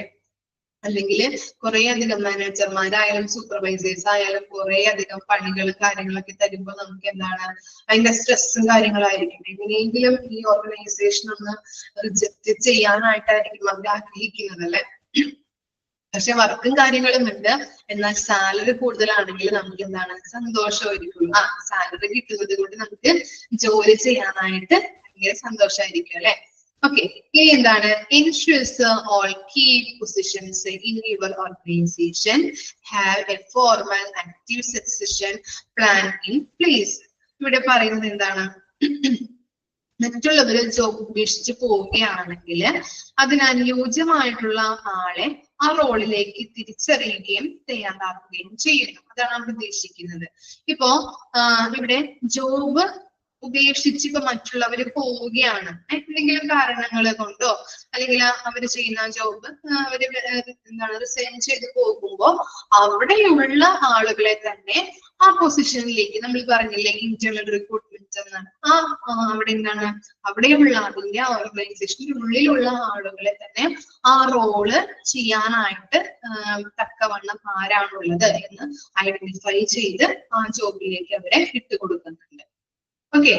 അല്ലെങ്കിൽ കുറെ അധികം മാനേജർമാരായാലും സൂപ്പർവൈസേഴ്സ് ആയാലും കുറെ അധികം പണികളും കാര്യങ്ങളൊക്കെ തരുമ്പോൾ നമുക്ക് എന്താണ് അതിന്റെ സ്ട്രെസ്സും കാര്യങ്ങളായിരിക്കും. എങ്ങനെയെങ്കിലും ഈ ഓർഗനൈസേഷൻ ഒന്ന് റിജക്ട് ചെയ്യാനായിട്ടായിരിക്കും അവർ ആഗ്രഹിക്കുന്നത് അല്ലെ. പക്ഷെ വർക്കും കാര്യങ്ങളും ഉണ്ട്, എന്നാൽ സാലറി കൂടുതലാണെങ്കിൽ നമുക്ക് എന്താണ് സന്തോഷമായിരിക്കും. സാലറി കിട്ടുന്നത് കൊണ്ട് നമുക്ക് ജോലി ചെയ്യാനായിട്ട് ഭയങ്കര സന്തോഷമായിരിക്കും അല്ലെ. ഓക്കെ, ഇനി എന്താണ്? ensures all key positions in your organization have a formal active succession plan in place. ഇവിടെ പറയുന്നത് എന്താണ്? മറ്റുള്ളവര് ജോബ് ഉപേക്ഷിച്ച് പോവുകയാണെങ്കിൽ അതിനനുയോജ്യമായിട്ടുള്ള ആളെ ആ റോളിലേക്ക് തിരിച്ചറിയുകയും തയ്യാറാക്കുകയും ചെയ്യുന്നു. അതാണ് നമ്മൾ ഉദ്ദേശിക്കുന്നത്. ഇപ്പോ ഇവിടെ ജോബ് ഉപേക്ഷിച്ച് ഇപ്പൊ മറ്റുള്ളവര് പോവുകയാണ് എന്തെങ്കിലും കാരണങ്ങൾ കൊണ്ടോ അല്ലെങ്കിൽ അവര് ചെയ്യുന്ന ജോബ് അവര് എന്താണ് റിസൈൻ ചെയ്ത് പോകുമ്പോ അവിടെയുള്ള ആളുകളെ തന്നെ ആ പൊസിഷനിലേക്ക് നമ്മൾ പറഞ്ഞില്ലേ ഇന്റേണൽ റിക്രൂട്ട്മെന്റ് എന്നാണ്. അവിടെ എന്താണ് അവിടെയുള്ള അതിന്റെ ഓർഗനൈസേഷന്റെ ഉള്ളിലുള്ള ആളുകളെ തന്നെ ആ റോള് ചെയ്യാനായിട്ട് തക്കവണ്ണം ആരാണുള്ളത് എന്ന് ഐഡന്റിഫൈ ചെയ്ത് ആ ജോബിലേക്ക് അവരെ ഇട്ടുകൊടുക്കുന്നുണ്ട്. ഓക്കെ,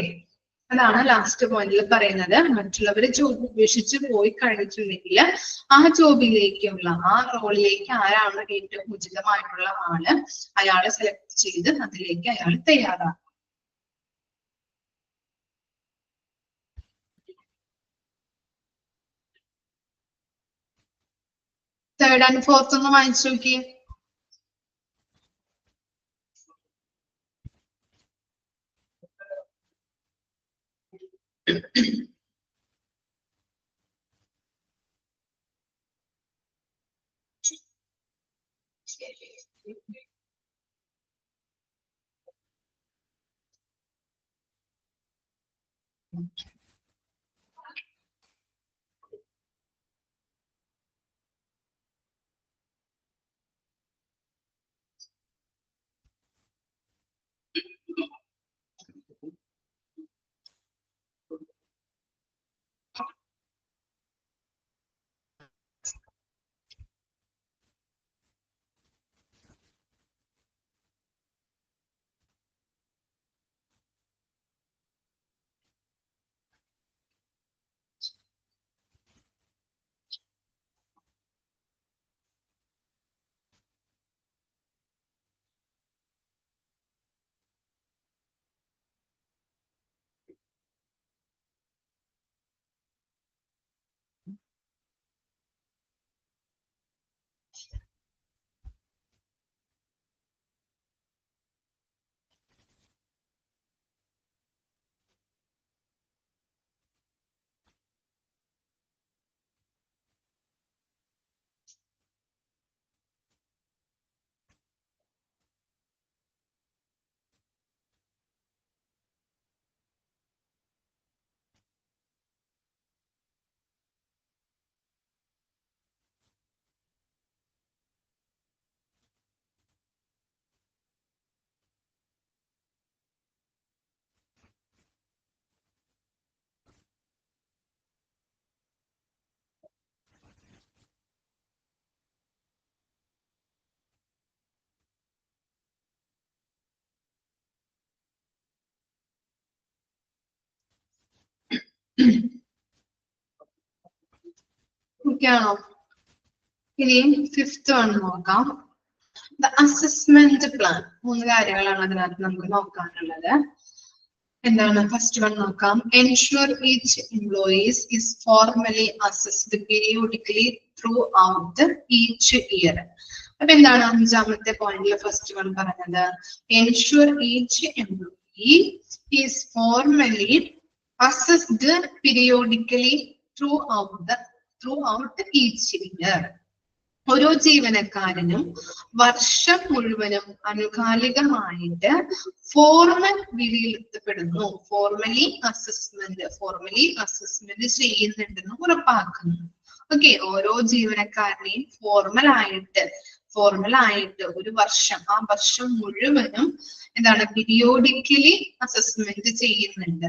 അതാണ് ലാസ്റ്റ് പോയിന്റിൽ പറയുന്നത്. മറ്റുള്ളവര് ജോബ് ഉപേക്ഷിച്ച് പോയി കഴിഞ്ഞിട്ടുണ്ടെങ്കിൽ ആ ജോബിലേക്കുള്ള ആ റോളിലേക്ക് ആരാണ് ഏറ്റവും ഉചിതമായിട്ടുള്ള ആള് അയാളെ സെലക്ട് ചെയ്ത് അതിലേക്ക് അയാൾ തയ്യാറാക്കും. തേർഡ് ആൻഡ് ഫോർത്ത് ഒന്ന് വായിച്ചു നോക്കി. ഓക്കെ ആണോ? ഇനി ഫിഫ്ത്ത് വൺ നോക്കാം. The assessment plan. 3 കാര്യങ്ങളാണ് അതിനകത്ത് നമുക്ക് നോക്കാനുള്ളത്. എന്താണ് ഫസ്റ്റ് വൺ നോക്കാം. Ensure each employees is formally assessed periodically through out each year. അപ്പൊ എന്താണ് 5ാമത്തെ പോയിന്റിൽ ഫസ്റ്റ് വൺ പറഞ്ഞത്? Ensure each employee is formally assessed periodically through out each year. ഓരോ ജീവനക്കാരനും വർഷം മുഴുവനും അനുകാലികമായിട്ട് ഫോർമൽ വിലയിരുത്തപ്പെടുന്നു. ഫോർമലി അസസ്മെന്റ് ചെയ്യുന്നുണ്ടെന്ന് ഉറപ്പാക്കുന്നു. ഓക്കെ, ഓരോ ജീവനക്കാരനെയും ഫോർമൽ ആയിട്ട് ഒരു വർഷം, ആ വർഷം മുഴുവനും എന്താണ് പീരിയോഡിക്കലി അസസ്മെന്റ് ചെയ്യുന്നുണ്ട്,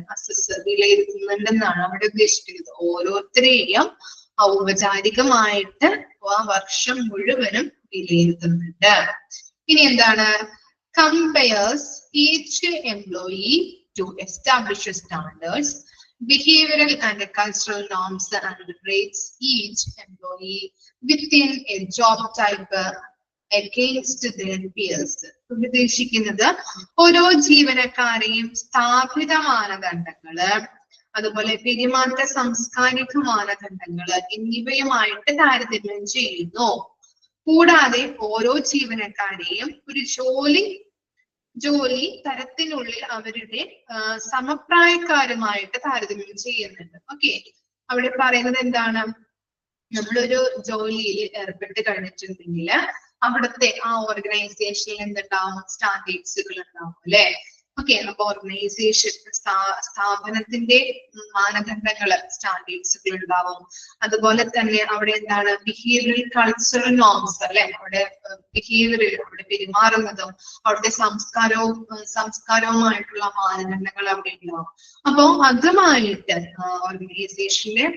വിലയിരുത്തുന്നുണ്ടെന്നാണ് അവിടെ ഉദ്ദേശിക്കുന്നത്. ഓരോരുത്തരെയും ഔപചാരികമായിട്ട് ആ വർഷം മുഴുവനും വിലയിരുത്തുന്നുണ്ട്. ഇനി എന്താണ്? Compares each employee to establish standards, behavioral and cultural norms and rates each employee within a job type against their peers. ഉദ്ദേശിക്കുന്നത് ഓരോ ജീവനക്കാരെയും സ്ഥാപിത മാനദണ്ഡങ്ങള്, അതുപോലെ പെരുമാറ്റ സാംസ്കാരിക മാനദണ്ഡങ്ങള് എന്നിവയുമായിട്ട് താരതമ്യം ചെയ്യുന്നു. കൂടാതെ ഓരോ ജീവനക്കാരെയും ഒരു ജോലി തരത്തിനുള്ളിൽ അവരുടെ സമപ്രായക്കാരുമായിട്ട് താരതമ്യം ചെയ്യുന്നുണ്ട്. ഓക്കെ, അവിടെ പറയുന്നത് എന്താണ്? നമ്മളൊരു ജോലിയിൽ ഏർപ്പെട്ട് കഴിഞ്ഞിട്ടുണ്ടെങ്കിൽ അവിടുത്തെ ആ ഓർഗനൈസേഷനിൽ എന്തുണ്ടാവും? സ്റ്റാൻഡേർഡ്സുകൾ ഉണ്ടാവും അല്ലെ? ഓക്കെ, അപ്പൊ ഓർഗനൈസേഷൻ സ്ഥാപനത്തിന്റെ മാനദണ്ഡങ്ങള്, സ്റ്റാൻഡേർഡ്സുകൾ ഉണ്ടാവും. അതുപോലെ തന്നെ അവിടെ എന്താണ്? ബിഹേവിയറൽ കൾച്ചറൽ നോംസ് അല്ലെ? അവിടെ ബിഹേവിയറിൽ അവിടെ പെരുമാറുന്നതും അവിടുത്തെ സംസ്കാരവുമായിട്ടുള്ള മാനദണ്ഡങ്ങൾ അവിടെ ഉണ്ടാവും. അപ്പോ അതുമായിട്ട് ഓർഗനൈസേഷനിലെ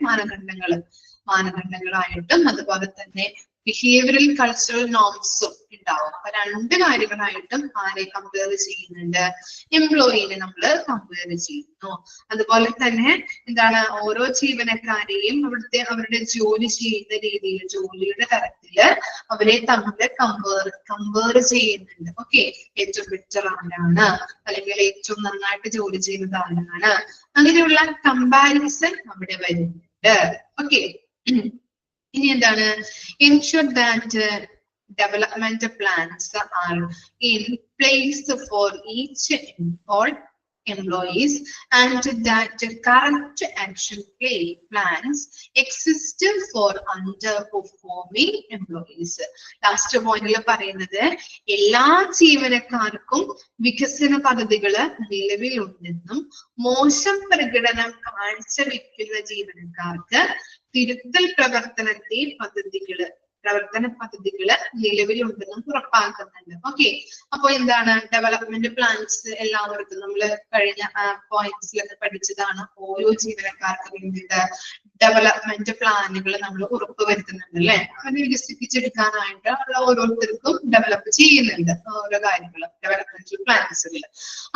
മാനദണ്ഡങ്ങളായിട്ടും അതുപോലെ തന്നെ ബിഹേവിയറൽ കൾച്ചറൽ നോംസും ഉണ്ടാവും. അപ്പൊ 2 കാര്യങ്ങളായിട്ടും ആരെ കമ്പയർ ചെയ്യുന്നുണ്ട്? എംപ്ലോയിനെ നമ്മൾ കമ്പയർ ചെയ്യുന്നു. അതുപോലെ തന്നെ എന്താണ്? ഓരോ ജീവനക്കാരെയും അവരുടെ ജോലി ചെയ്യുന്ന രീതിയിൽ, ജോലിയുടെ തരത്തില് അവരെ തമ്മിൽ കമ്പയർ ചെയ്യുന്നുണ്ട്. ഓക്കെ, ഏറ്റവും ബെറ്റർ ആരാണ്, അല്ലെങ്കിൽ ഏറ്റവും നന്നായിട്ട് ജോലി ചെയ്യുന്നത് ആരാണ്, അങ്ങനെയുള്ള കമ്പാരിസൺ അവിടെ വരുന്നുണ്ട്. ഓക്കെ, ഇനി എന്താണ്? ensure that development plans are in place for each all employees and that current action plans exist for underperforming employees. Last പോയിന്റിൽ പറയുന്നത് എല്ലാ ജീവനക്കാർക്കും വികസന പദ്ധതികള് നിലവിലുണ്ടെന്നും മോശം പ്രകടനം കാഴ്ചവെക്കുന്ന ജീവനക്കാർക്ക് തിരുത്തൽ പ്രവർത്തന പദ്ധതികള് നിലവിലുണ്ടെന്നും ഉറപ്പാക്കുന്നുണ്ട്. ഓക്കെ, അപ്പൊ എന്താണ്? ഡെവലപ്മെന്റ് പ്ലാൻസ് എല്ലാവർക്കും നമ്മൾ കഴിഞ്ഞ പോയിന്റ്സിലൊക്കെ പഠിച്ചതാണ്. ഓരോ ജീവനക്കാർക്ക് വേണ്ടിയിട്ട് ഡെവലപ്മെന്റ് പ്ലാനുകൾ നമ്മൾ ഉറപ്പുവരുത്തുന്നുണ്ട് അല്ലെ? അത് വികസിപ്പിച്ചെടുക്കാനായിട്ട് ഓരോരുത്തർക്കും ഡെവലപ്പ് ചെയ്യുന്നുണ്ട് ഓരോ കാര്യങ്ങളും, ഡെവലപ്മെന്റ് പ്ലാൻസുകൾ.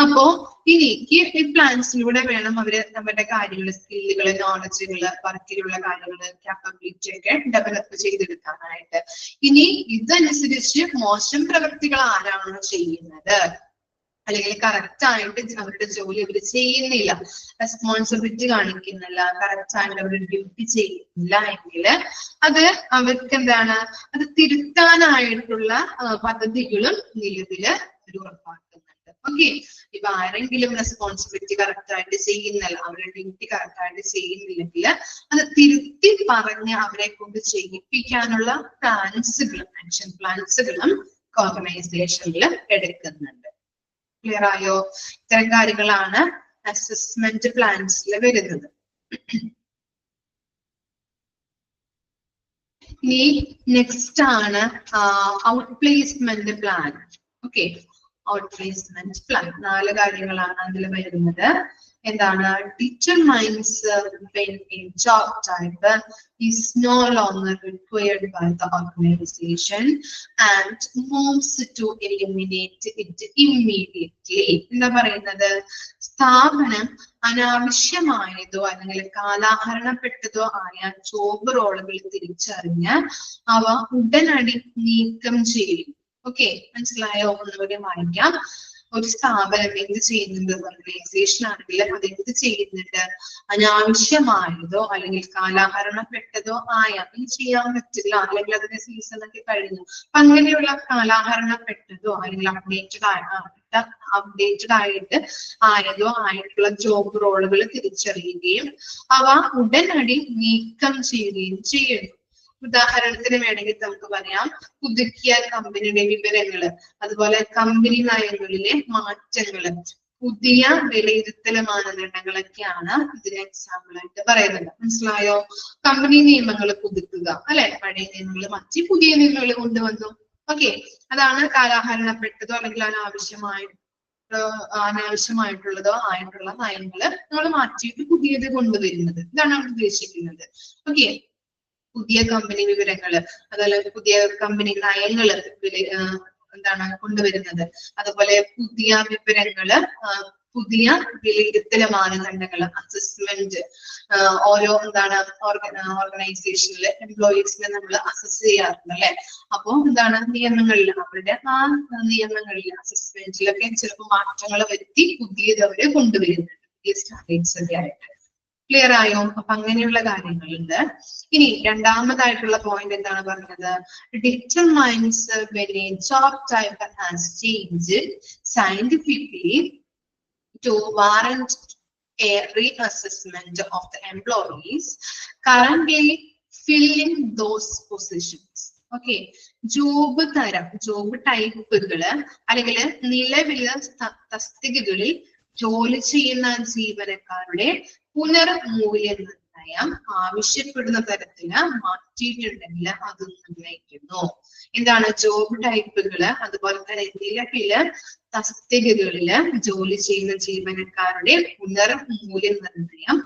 അപ്പോ ഇനി ഈ പ്ലാൻസിലൂടെ വേണം അവര് നമ്മുടെ കാര്യങ്ങള്, സ്കില്ലുകള്, നോളജുകള്, വർക്കിലുള്ള കാര്യങ്ങള്, ക്യാപ്പബിലിറ്റി ഒക്കെ ഡെവലപ്പ് ചെയ്തെടുക്കാനായിട്ട്. ഇനി ഇതനുസരിച്ച് മോശം പ്രവൃത്തികൾ ആരാണോ ചെയ്യുന്നത്, അല്ലെങ്കിൽ കറക്റ്റ് ആയിട്ട് അവരുടെ ജോലി അവർ ചെയ്യുന്നില്ല, റെസ്പോൺസിബിലിറ്റി കാണിക്കുന്നില്ല, കറക്റ്റ് ആയിട്ട് അവരുടെ ഡ്യൂട്ടി ചെയ്യുന്നില്ല എങ്കിൽ അത് അവർക്ക് എന്താണ്? അത് തിരുത്താനായിട്ടുള്ള പദ്ധതികളും നിലവില് അവർ ഉറപ്പാക്കുന്നുണ്ട്. ഓക്കെ, ഇപ്പൊ ആരെങ്കിലും റെസ്പോൺസിബിലിറ്റി കറക്റ്റ് ആയിട്ട് ചെയ്യുന്നില്ല, അവരുടെ ഡ്യൂട്ടി കറക്റ്റ് ആയിട്ട് ചെയ്യുന്നില്ലെങ്കിൽ അത് തിരുത്തി പറഞ്ഞ് അവരെ കൊണ്ട് ചെയ്യിപ്പിക്കാനുള്ള പ്ലാൻസുകളും, ആക്ഷൻ പ്ലാൻസുകളും ഓർഗനൈസേഷനിൽ എടുക്കുന്നുണ്ട്. ക്ലിയർ ആയോ? ഇത്തരം കാര്യങ്ങളാണ് അസസ്മെന്റ് പ്ലാൻസിൽ വരുന്നത്. ഇനി നെക്സ്റ്റ് ആണ് outplacement plan. Okay, outplacement plan. 4 കാര്യങ്ങളാണ് അതിൽ വരുന്നത്. എന്താണ്? determines when a job type is no longer required by the organization and moves to eliminate it immediately. എന്താ പറയുന്നത്? സ്ഥാപനം അനാവശ്യമായതോ അല്ലെങ്കിൽ കാലാഹരണപ്പെട്ടതോ ആയ ജോബ് റോളുകൾ തിരിച്ചറിഞ്ഞ് അവ ഉടനടി നീക്കം ചെയ്യും. ഓക്കെ, മനസ്സിലായോ? ഒന്നുകൂടി വായിക്കാം. ഒരു സ്ഥാപനം എന്ത് ചെയ്യുന്നുണ്ട്, ഓർഗനൈസേഷൻ ആണെങ്കിൽ അത് എന്ത് ചെയ്യുന്നുണ്ട്? അനാവശ്യമായതോ അല്ലെങ്കിൽ കാലാഹരണപ്പെട്ടതോ ആയ, ഇനി ചെയ്യാൻ പറ്റില്ല അല്ലെങ്കിൽ അതിന്റെ സീസൺ ഒക്കെ കഴിഞ്ഞു, അങ്ങനെയുള്ള കാലാഹരണപ്പെട്ടതോ അല്ലെങ്കിൽ അപ്ഡേറ്റഡ് ആയതോ ആയിട്ടുള്ള ജോബ് റോളുകൾ തിരിച്ചറിയുകയും അവ ഉടനടി നീക്കം ചെയ്യുകയും ചെയ്യുന്നു. ഉദാഹരണത്തിന് വേണമെങ്കിൽ നമുക്ക് പറയാം, പുതുക്കിയ കമ്പനിയുടെ വിവരങ്ങള്, അതുപോലെ കമ്പനി നയങ്ങളിലെ മാറ്റങ്ങള്, പുതിയ വിലയിരുത്തൽ മാനദണ്ഡങ്ങളൊക്കെയാണ് ഇതിന് എക്സാമ്പിൾ ആയിട്ട് പറയുന്നത്. മനസ്സിലായോ? കമ്പനി നിയമങ്ങൾ പുതുക്കുക, അല്ലെ? പഴയ നിയമങ്ങൾ മാറ്റി പുതിയ നിയമങ്ങൾ കൊണ്ടുവന്നു. ഓക്കെ, അതാണ് കാലാഹരണപ്പെട്ടതോ അല്ലെങ്കിൽ അനാവശ്യമായിട്ടുള്ളതോ ആയിട്ടുള്ള നയങ്ങള് നമ്മൾ മാറ്റിയിട്ട് പുതിയത് കൊണ്ടുവരുന്നത്. ഇതാണ് അവർ ഉദ്ദേശിക്കുന്നത്. ഓക്കെ, പുതിയ കമ്പനി വിവരങ്ങള്, അതുപോലെ പുതിയ കമ്പനി നയങ്ങള് എന്താണ് കൊണ്ടുവരുന്നത്, അതുപോലെ പുതിയ വിവരങ്ങള്, പുതിയ വിലയിരുത്തൽ മാനദണ്ഡങ്ങള്, അസസ്മെന്റ്. ഓരോ എന്താണ് ഓർഗനൈസേഷനിലെ എംപ്ലോയീസിനെ നമ്മൾ അസസ് ചെയ്യാറുണ്ട്, അല്ലെ? അപ്പോ എന്താണ് നിയമങ്ങളിൽ, അവരുടെ ആ നിയമങ്ങളിൽ അസസ്മെന്റിലൊക്കെ ചിലപ്പോൾ മാറ്റങ്ങൾ വരുത്തി പുതിയത് അവര് കൊണ്ടുവരുന്നുണ്ട്, പുതിയ സ്റ്റാൻഡേർഡ്സ് ഒക്കെ ആയിട്ട്. ക്ലിയർ ആയോ? അപ്പൊ അങ്ങനെയുള്ള കാര്യങ്ങളുണ്ട്. ഇനി രണ്ടാമതായിട്ടുള്ള പോയിന്റ് എന്താണ് പറഞ്ഞത്? determines when a job type has changed scientifically to warrant a reassessment of the employees currently filling those positions. Okay, job തരം, ജോബ് ടൈപ്പുകള് അല്ലെങ്കിൽ നിലവിലെ തസ്തികകളിൽ ജോലി ചെയ്യുന്ന ജീവനക്കാരുടെ പുനർമൂല്യനിർണ്ണയം ആവശ്യപ്പെടുന്ന തരത്തില് മാറ്റിയിട്ടുണ്ടെങ്കിൽ അത് നിർണ്ണയിക്കുന്നു. എന്താണ്? ജോബ് ടൈപ്പുകള്, അതുപോലെ തന്നെ നിലവില് തസ്തികകളില് ജോലി ചെയ്യുന്ന ജീവനക്കാരുടെ പുനർമൂല്യനിർണ്ണയം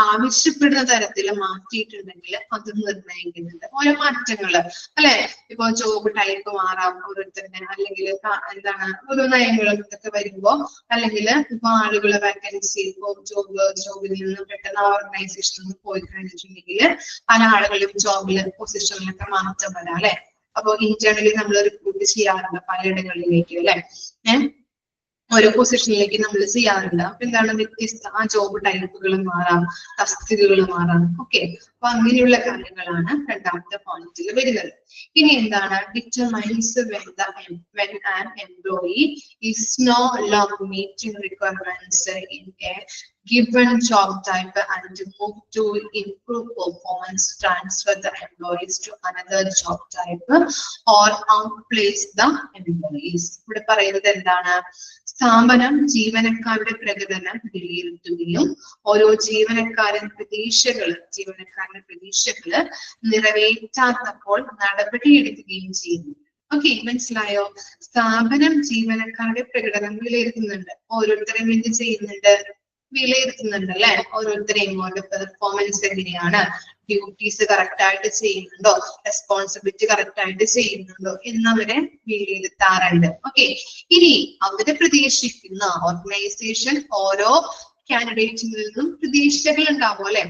ആവശ്യപ്പെടുന്ന തരത്തിൽ മാറ്റിയിട്ടുണ്ടെങ്കിൽ അത് നിർണ്ണയിക്കുന്നുണ്ട്. ഓരോ മാറ്റങ്ങള്, അല്ലെ? ഇപ്പൊ ജോബ് ടൈപ്പ് മാറാം ഓരോരുത്തരുടെ, അല്ലെങ്കിൽ എന്താണ് ഓരോ നയങ്ങളും ഇതൊക്കെ വരുമ്പോ, അല്ലെങ്കിൽ ഇപ്പൊ ആളുകള് വാക്കൻസി, ഇപ്പൊ ജോബിൽ നിന്ന് പെട്ടെന്ന് ഓർഗനൈസേഷനിൽ നിന്ന് പോയി കഴിഞ്ഞിട്ടുണ്ടെങ്കിൽ പല ആളുകളും ജോബില് പൊസിഷനിലൊക്കെ മാറ്റം വരാം, അല്ലെ? അപ്പൊ ഇന്റേണലി നമ്മൾ റിക്രൂട്ട് ചെയ്യാറുണ്ട് പലയിടങ്ങളിലേക്ക്, അല്ലെ? ഓരോ പൊസിഷനിലേക്ക് നമ്മൾ ചെയ്യാറുണ്ട്. അപ്പൊ എന്താണ്? വ്യത്യസ്ത ആ ജോബ് ടൈപ്പുകൾ മാറാം, തസ്തികകൾ മാറാം. ഓക്കെ, അപ്പൊ അങ്ങനെയുള്ള കാര്യങ്ങളാണ് രണ്ടാമത്തെ പോയിന്റിൽ വരുന്നത്. ഇനി എന്താണ്? determines when an employee is no longer meeting requirements in a given job type and move to improve performance, transfer the employees to another job type or outplace the employees. ഇവിടെ പറയുന്നത് എന്താണ്? സ്ഥാപനം ജീവനക്കാരുടെ പ്രകടനം വിലയിരുത്തുകയും ഓരോ ജീവനക്കാരുടെ പ്രതീക്ഷകള് നിറവേറ്റാത്തപ്പോൾ നടപടിയെടുക്കുകയും ചെയ്യുന്നു. ഓക്കെ, മനസ്സിലായോ? സ്ഥാപനം ജീവനക്കാരുടെ പ്രകടനം വിലയിരുത്തുന്നുണ്ട്, ഓരോരുത്തരെയും എന്ത് ചെയ്യുന്നുണ്ട്? വിലയിരുത്തുന്നുണ്ട്, അല്ലെ? ഓരോരുത്തരെയും അവരുടെ പെർഫോമൻസ് എങ്ങനെയാണ്, ഡ്യൂട്ടീസ് കറക്റ്റ് ആയിട്ട് ചെയ്യുന്നുണ്ടോ, റെസ്പോൺസിബിലിറ്റി കറക്റ്റ് ആയിട്ട് ചെയ്യുന്നുണ്ടോ എന്നവരെ വിലയിരുത്താറുണ്ട്. ഓക്കെ, ഇനി അവര് പ്രതീക്ഷിക്കുന്ന ഓർഗനൈസേഷൻ ഓരോ കാൻഡിഡേറ്റിൽ നിന്നും പ്രതീക്ഷകൾ ഉണ്ടാവും, അല്ലെ?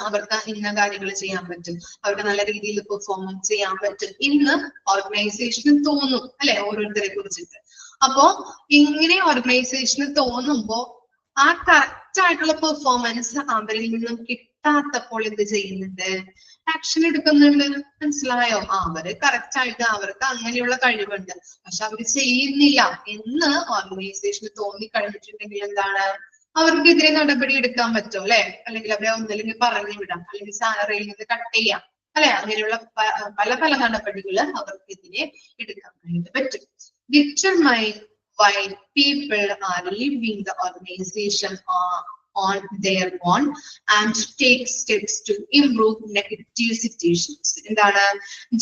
അവർക്ക് ഇന്ന കാര്യങ്ങൾ ചെയ്യാൻ പറ്റും, അവർക്ക് നല്ല രീതിയിൽ പെർഫോമൻസ് ചെയ്യാൻ പറ്റും ഇന്ന് ഓർഗനൈസേഷന് തോന്നും, അല്ലെ? ഓരോരുത്തരെ കുറിച്ചിട്ട്. അപ്പോ ഇങ്ങനെ ഓർഗനൈസേഷന് തോന്നുമ്പോ ആ കറക്റ്റ് ആയിട്ടുള്ള പെർഫോമൻസ് അവരിൽ നിന്നും കിട്ടാത്തപ്പോൾ എന്ത് ചെയ്യുന്നുണ്ട്? ആക്ഷൻ എടുക്കുന്നുണ്ട്. മനസ്സിലായോ? അവര് കറക്റ്റ് ആയിട്ട് അവർക്ക് അങ്ങനെയുള്ള കഴിവുണ്ട്, പക്ഷെ അവര് ചെയ്യുന്നില്ല എന്ന് ഓർഗനൈസേഷന് തോന്നിക്കഴിഞ്ഞിട്ടുണ്ടെങ്കിൽ എന്താണ്? അവർക്കെതിരെ നടപടി എടുക്കാൻ പറ്റും, അല്ലെ? അല്ലെങ്കിൽ അവരെ ഒന്നില്ലെങ്കിൽ പറഞ്ഞു വിടാം, അല്ലെങ്കിൽ സാലറിയിൽ നിന്ന് കട്ട് ചെയ്യാം, അല്ലെ? അങ്ങനെയുള്ള പല നടപടികള് അവർക്കെതിരെ എടുക്കാൻ വേണ്ടി പറ്റും. determine why people are leaving the organization on their own and take steps to improve negative situations. എന്താണ്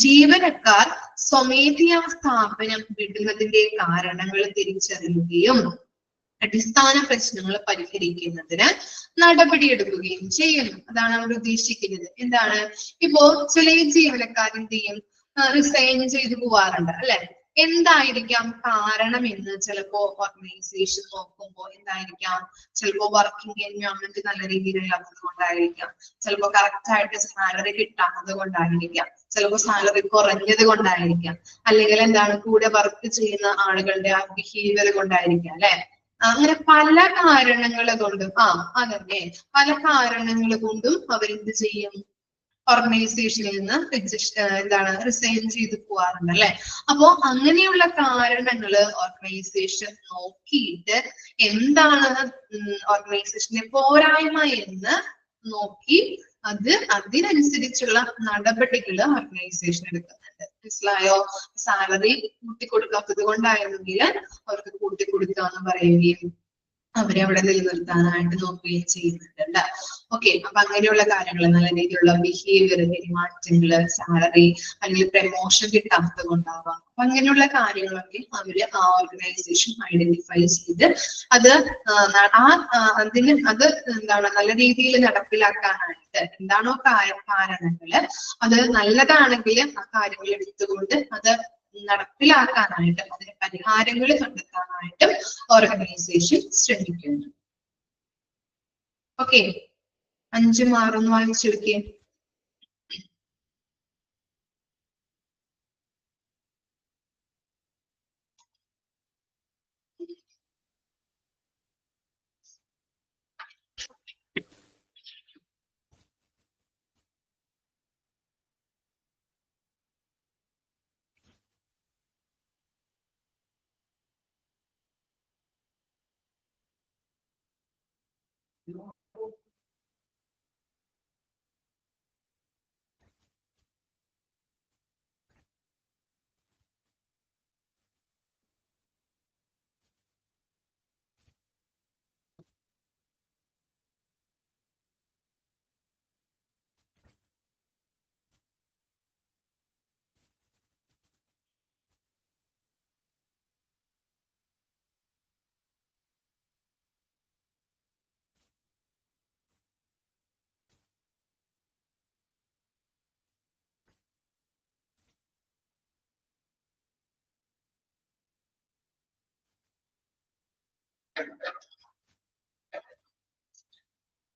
ജീവനക്കാർ സ്വമേധയാ സ്ഥാപനം വിടുന്നതിന്റെ കാരണങ്ങൾ തിരിച്ചറിയുകയും അടിസ്ഥാന പ്രശ്നങ്ങൾ പരിഹരിക്കുന്നതിന് നടപടിയെടുക്കുകയും ചെയ്യുന്നു. അതാണ് അവർ ഉദ്ദേശിക്കുന്നത്. എന്താണ് ഇപ്പോ ചില ജീവനക്കാർ എന്ത് ചെയ്യും, റിസൈൻ ചെയ്തു പോവാറുണ്ട് അല്ലെ. എന്തായിരിക്കാം കാരണം എന്ന് ചിലപ്പോ ഓർഗനൈസേഷൻ നോക്കുമ്പോൾ എന്തായിരിക്കാം, ചിലപ്പോ വർക്കിംഗ് എൻവയോൺമെന്റ് നല്ല രീതിയിലുള്ളത് കൊണ്ടായിരിക്കാം, ചിലപ്പോ കറക്റ്റ് ആയിട്ട് സാലറി കിട്ടാത്തത് കൊണ്ടായിരിക്കാം, ചിലപ്പോ സാലറി കുറഞ്ഞത് കൊണ്ടായിരിക്കാം, അല്ലെങ്കിൽ എന്താണ് കൂടെ വർക്ക് ചെയ്യുന്ന ആളുകളുടെ ആ ബിഹേവിയർ കൊണ്ടായിരിക്കാം അല്ലെ. അങ്ങനെ പല കാരണങ്ങൾ കൊണ്ടും അതന്നെ പല കാരണങ്ങൾ കൊണ്ടും അവരെന്ത് ചെയ്യും, ഓർഗനൈസേഷനിൽ നിന്ന് എന്താണ് റിസൈൻ ചെയ്ത് പോവാറുണ്ട് അല്ലെ. അപ്പോ അങ്ങനെയുള്ള കാരണങ്ങള് ഓർഗനൈസേഷൻ നോക്കിയിട്ട് എന്താണ് ഓർഗനൈസേഷന്റെ പോരായ്മ എന്ന് നോക്കി അതിനനുസരിച്ചുള്ള നടപടികൾ ഓർഗനൈസേഷൻ എടുക്കുന്നുണ്ട്. മനസ്സിലായോ? സാലറി കൂട്ടിക്കൊടുക്കാത്തത് കൊണ്ടായിരുന്നെങ്കിൽ അവർക്ക് കൂട്ടിക്കൊടുക്കാന്ന് പറയുകയും അവരെ അവിടെ നിലനിർത്താനായിട്ട് നോക്കുകയും ചെയ്യുന്നുണ്ട്. ഓക്കെ, അപ്പൊ അങ്ങനെയുള്ള കാര്യങ്ങൾ, നല്ല രീതിയിലുള്ള ബിഹേവിയർ, പെരുമാറ്റങ്ങള്, സാലറി അല്ലെങ്കിൽ പ്രമോഷൻ കിട്ടാത്തത് കൊണ്ടാവാം. അപ്പൊ അങ്ങനെയുള്ള കാര്യങ്ങളൊക്കെ അവര് ആ ഓർഗനൈസേഷൻ ഐഡന്റിഫൈ ചെയ്ത് അത് എന്താണ് നല്ല രീതിയിൽ നടപ്പിലാക്കാനായിട്ട് എന്താണോ കാരണങ്ങള് അത് നല്ലതാണെങ്കിൽ ആ കാര്യങ്ങൾ എടുത്തുകൊണ്ട് അത് നടപ്പിലാക്കാനായിട്ട് അതിന് പരിഹാരങ്ങൾ കണ്ടെത്താനായിട്ട് ഓർഗനൈസേഷൻ ശ്രമിക്കുന്നു. ഓക്കെ, 5 6 വായിച്ചെടുക്കേ.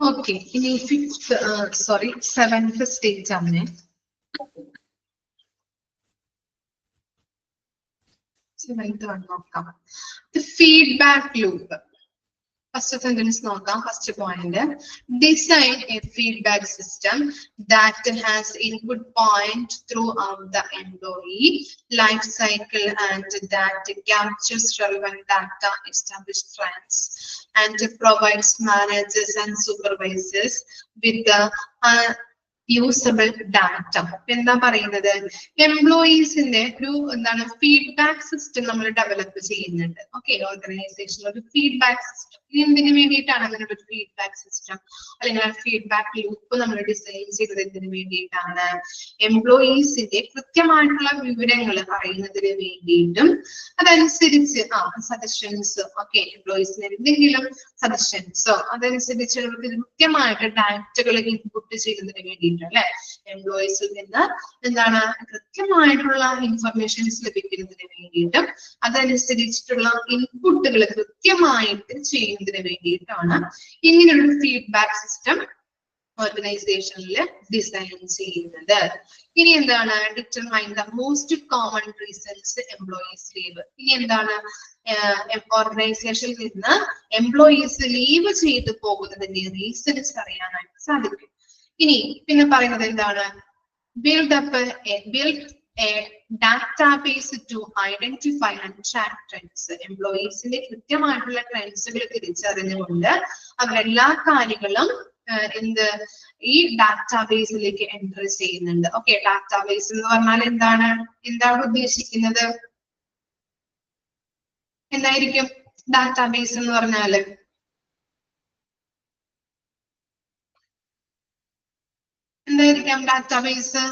ഓക്കെ, ഇനി 7th സ്റ്റേജ് ആണ്. 7th നോക്കാം. Feedback loop. ഫസ്റ്റ് സെന്റൻസ് നോക്കാം. First point, design A feedback system that has input point through out the employee life cycle and that captures relevant data, establish trends and provides managers and supervisors with usable data. എന്താ പറയുന്നത്, എംപ്ലോയീസിന്റെ ഒരു എന്താണ് feedback system നമ്മൾ develop ചെയ്യുന്നുണ്ട്. Okay, ഓർഗനൈസേഷനിൽ ഒരു feedback system. എന്തിനു വേണ്ടിയിട്ടാണ് അങ്ങനെ ഒരു ഫീഡ്ബാക്ക് സിസ്റ്റം അല്ലെങ്കിൽ ഫീഡ്ബാക്ക് ലൂപ്പ് നമ്മൾ ഡിസൈൻ ചെയ്തത് എന്തിനു വേണ്ടിയിട്ടാണ്? എംപ്ലോയീസിന്റെ കൃത്യമായിട്ടുള്ള വിവരങ്ങൾ അറിയുന്നതിന് വേണ്ടിയിട്ടും അതനുസരിച്ച് സജഷൻസ്, ഓക്കെ, എംപ്ലോയീസിന് എന്തെങ്കിലും സജഷൻസോ അതനുസരിച്ച് കൃത്യമായിട്ട് ഡാറ്റകൾ ഇൻപുട്ട് ചെയ്യുന്നതിന് വേണ്ടിയിട്ട് അല്ലെ, എംപ്ലോയീസിൽ നിന്ന് എന്താണ് കൃത്യമായിട്ടുള്ള ഇൻഫർമേഷൻസ് ലഭിക്കുന്നതിന് വേണ്ടിയിട്ടും അതനുസരിച്ചിട്ടുള്ള ഇൻപുട്ടുകൾ കൃത്യമായിട്ട് ചെയ്യുന്നതിന് വേണ്ടിയിട്ടാണ് ഇങ്ങനെയൊരു ഫീഡ്ബാക്ക് സിസ്റ്റം ഓർഗനൈസേഷനിൽ ഡിസൈൻ ചെയ്യുന്നത്. ഇനി എന്താണ്, determine the most common reasons employees leave. ഇനി എന്താണ്, ഓർഗനൈസേഷനിൽ നിന്ന് എംപ്ലോയീസ് ലീവ് ചെയ്തു പോകുന്നതിന്റെ റീസൺസ് അറിയാനായിട്ട് സാധിക്കും. ഇനി പിന്നെ പറയുന്നത് എന്താണ്, build a database to identify and track trends. എംപ്ലോയീസിന്റെ കൃത്യമായിട്ടുള്ള ട്രെൻഡ്സുകൾ തിരിച്ചറിഞ്ഞുകൊണ്ട് അവരെല്ലാ കാര്യങ്ങളും ഈ ഡാറ്റാബേസിലേക്ക് എൻറ്റർ ചെയ്യുന്നുണ്ട്. ഓക്കെ, ഡാറ്റാബേസ് എന്ന് പറഞ്ഞാൽ എന്താണ് ഉദ്ദേശിക്കുന്നത്? എന്തായിരിക്കും ഡാറ്റാബേസ് എന്ന് പറഞ്ഞാല്? എന്തായിരിക്കാം ഡാറ്റാബേസ്?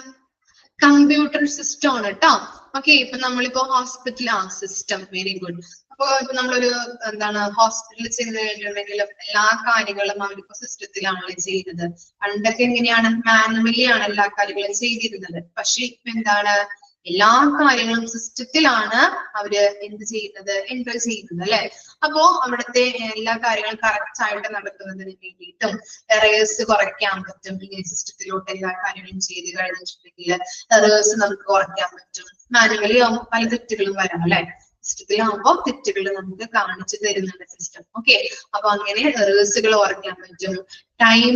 കമ്പ്യൂട്ടർ സിസ്റ്റം ആണ് കേട്ടോ. ഓക്കെ, ഇപ്പൊ നമ്മളിപ്പോ ഹോസ്പിറ്റൽ സിസ്റ്റം, വെരി ഗുഡ്. അപ്പൊ ഇപ്പൊ നമ്മളൊരു എന്താണ് ഹോസ്പിറ്റലിൽ ചെന്ന് കഴിഞ്ഞിട്ടുണ്ടെങ്കിലും എല്ലാ കാര്യങ്ങളും അവരിപ്പോ സിസ്റ്റത്തിലാണല്ലോ ചെയ്യുന്നത്. പണ്ടൊക്കെ എങ്ങനെയാണ് മാനുവലി ആണ് എല്ലാ കാര്യങ്ങളും ചെയ്തിരുന്നത്. പക്ഷെ ഇപ്പൊ എന്താണ് എല്ലാ കാര്യങ്ങളും സിസ്റ്റത്തിലാണ് അവര് എന്ത് ചെയ്യുന്നത്, എൻറ്റർ ചെയ്യുന്നത് അല്ലെ. അപ്പോ അവിടുത്തെ എല്ലാ കാര്യങ്ങളും കറക്റ്റ് ആയിട്ട് നടക്കുന്നതിന് വേണ്ടിയിട്ടും എറേഴ്സ് കുറയ്ക്കാൻ പറ്റും. ഈ സിസ്റ്റത്തിലോട്ട് എല്ലാ കാര്യങ്ങളും ചെയ്ത് കഴിഞ്ഞിട്ടുണ്ടെങ്കിൽ എറേഴ്സ് നമുക്ക് കുറയ്ക്കാൻ പറ്റും. മാനുവലി ആവുമ്പോൾ പല തെറ്റുകളും വരാം അല്ലെ. സിസ്റ്റത്തിലാവുമ്പോൾ തെറ്റുകൾ നമുക്ക് കാണിച്ചു തരുന്നുണ്ട് സിസ്റ്റം. ഓക്കെ, അപ്പൊ അങ്ങനെ എറേഴ്സുകൾ കുറയ്ക്കാൻ പറ്റും. ടൈം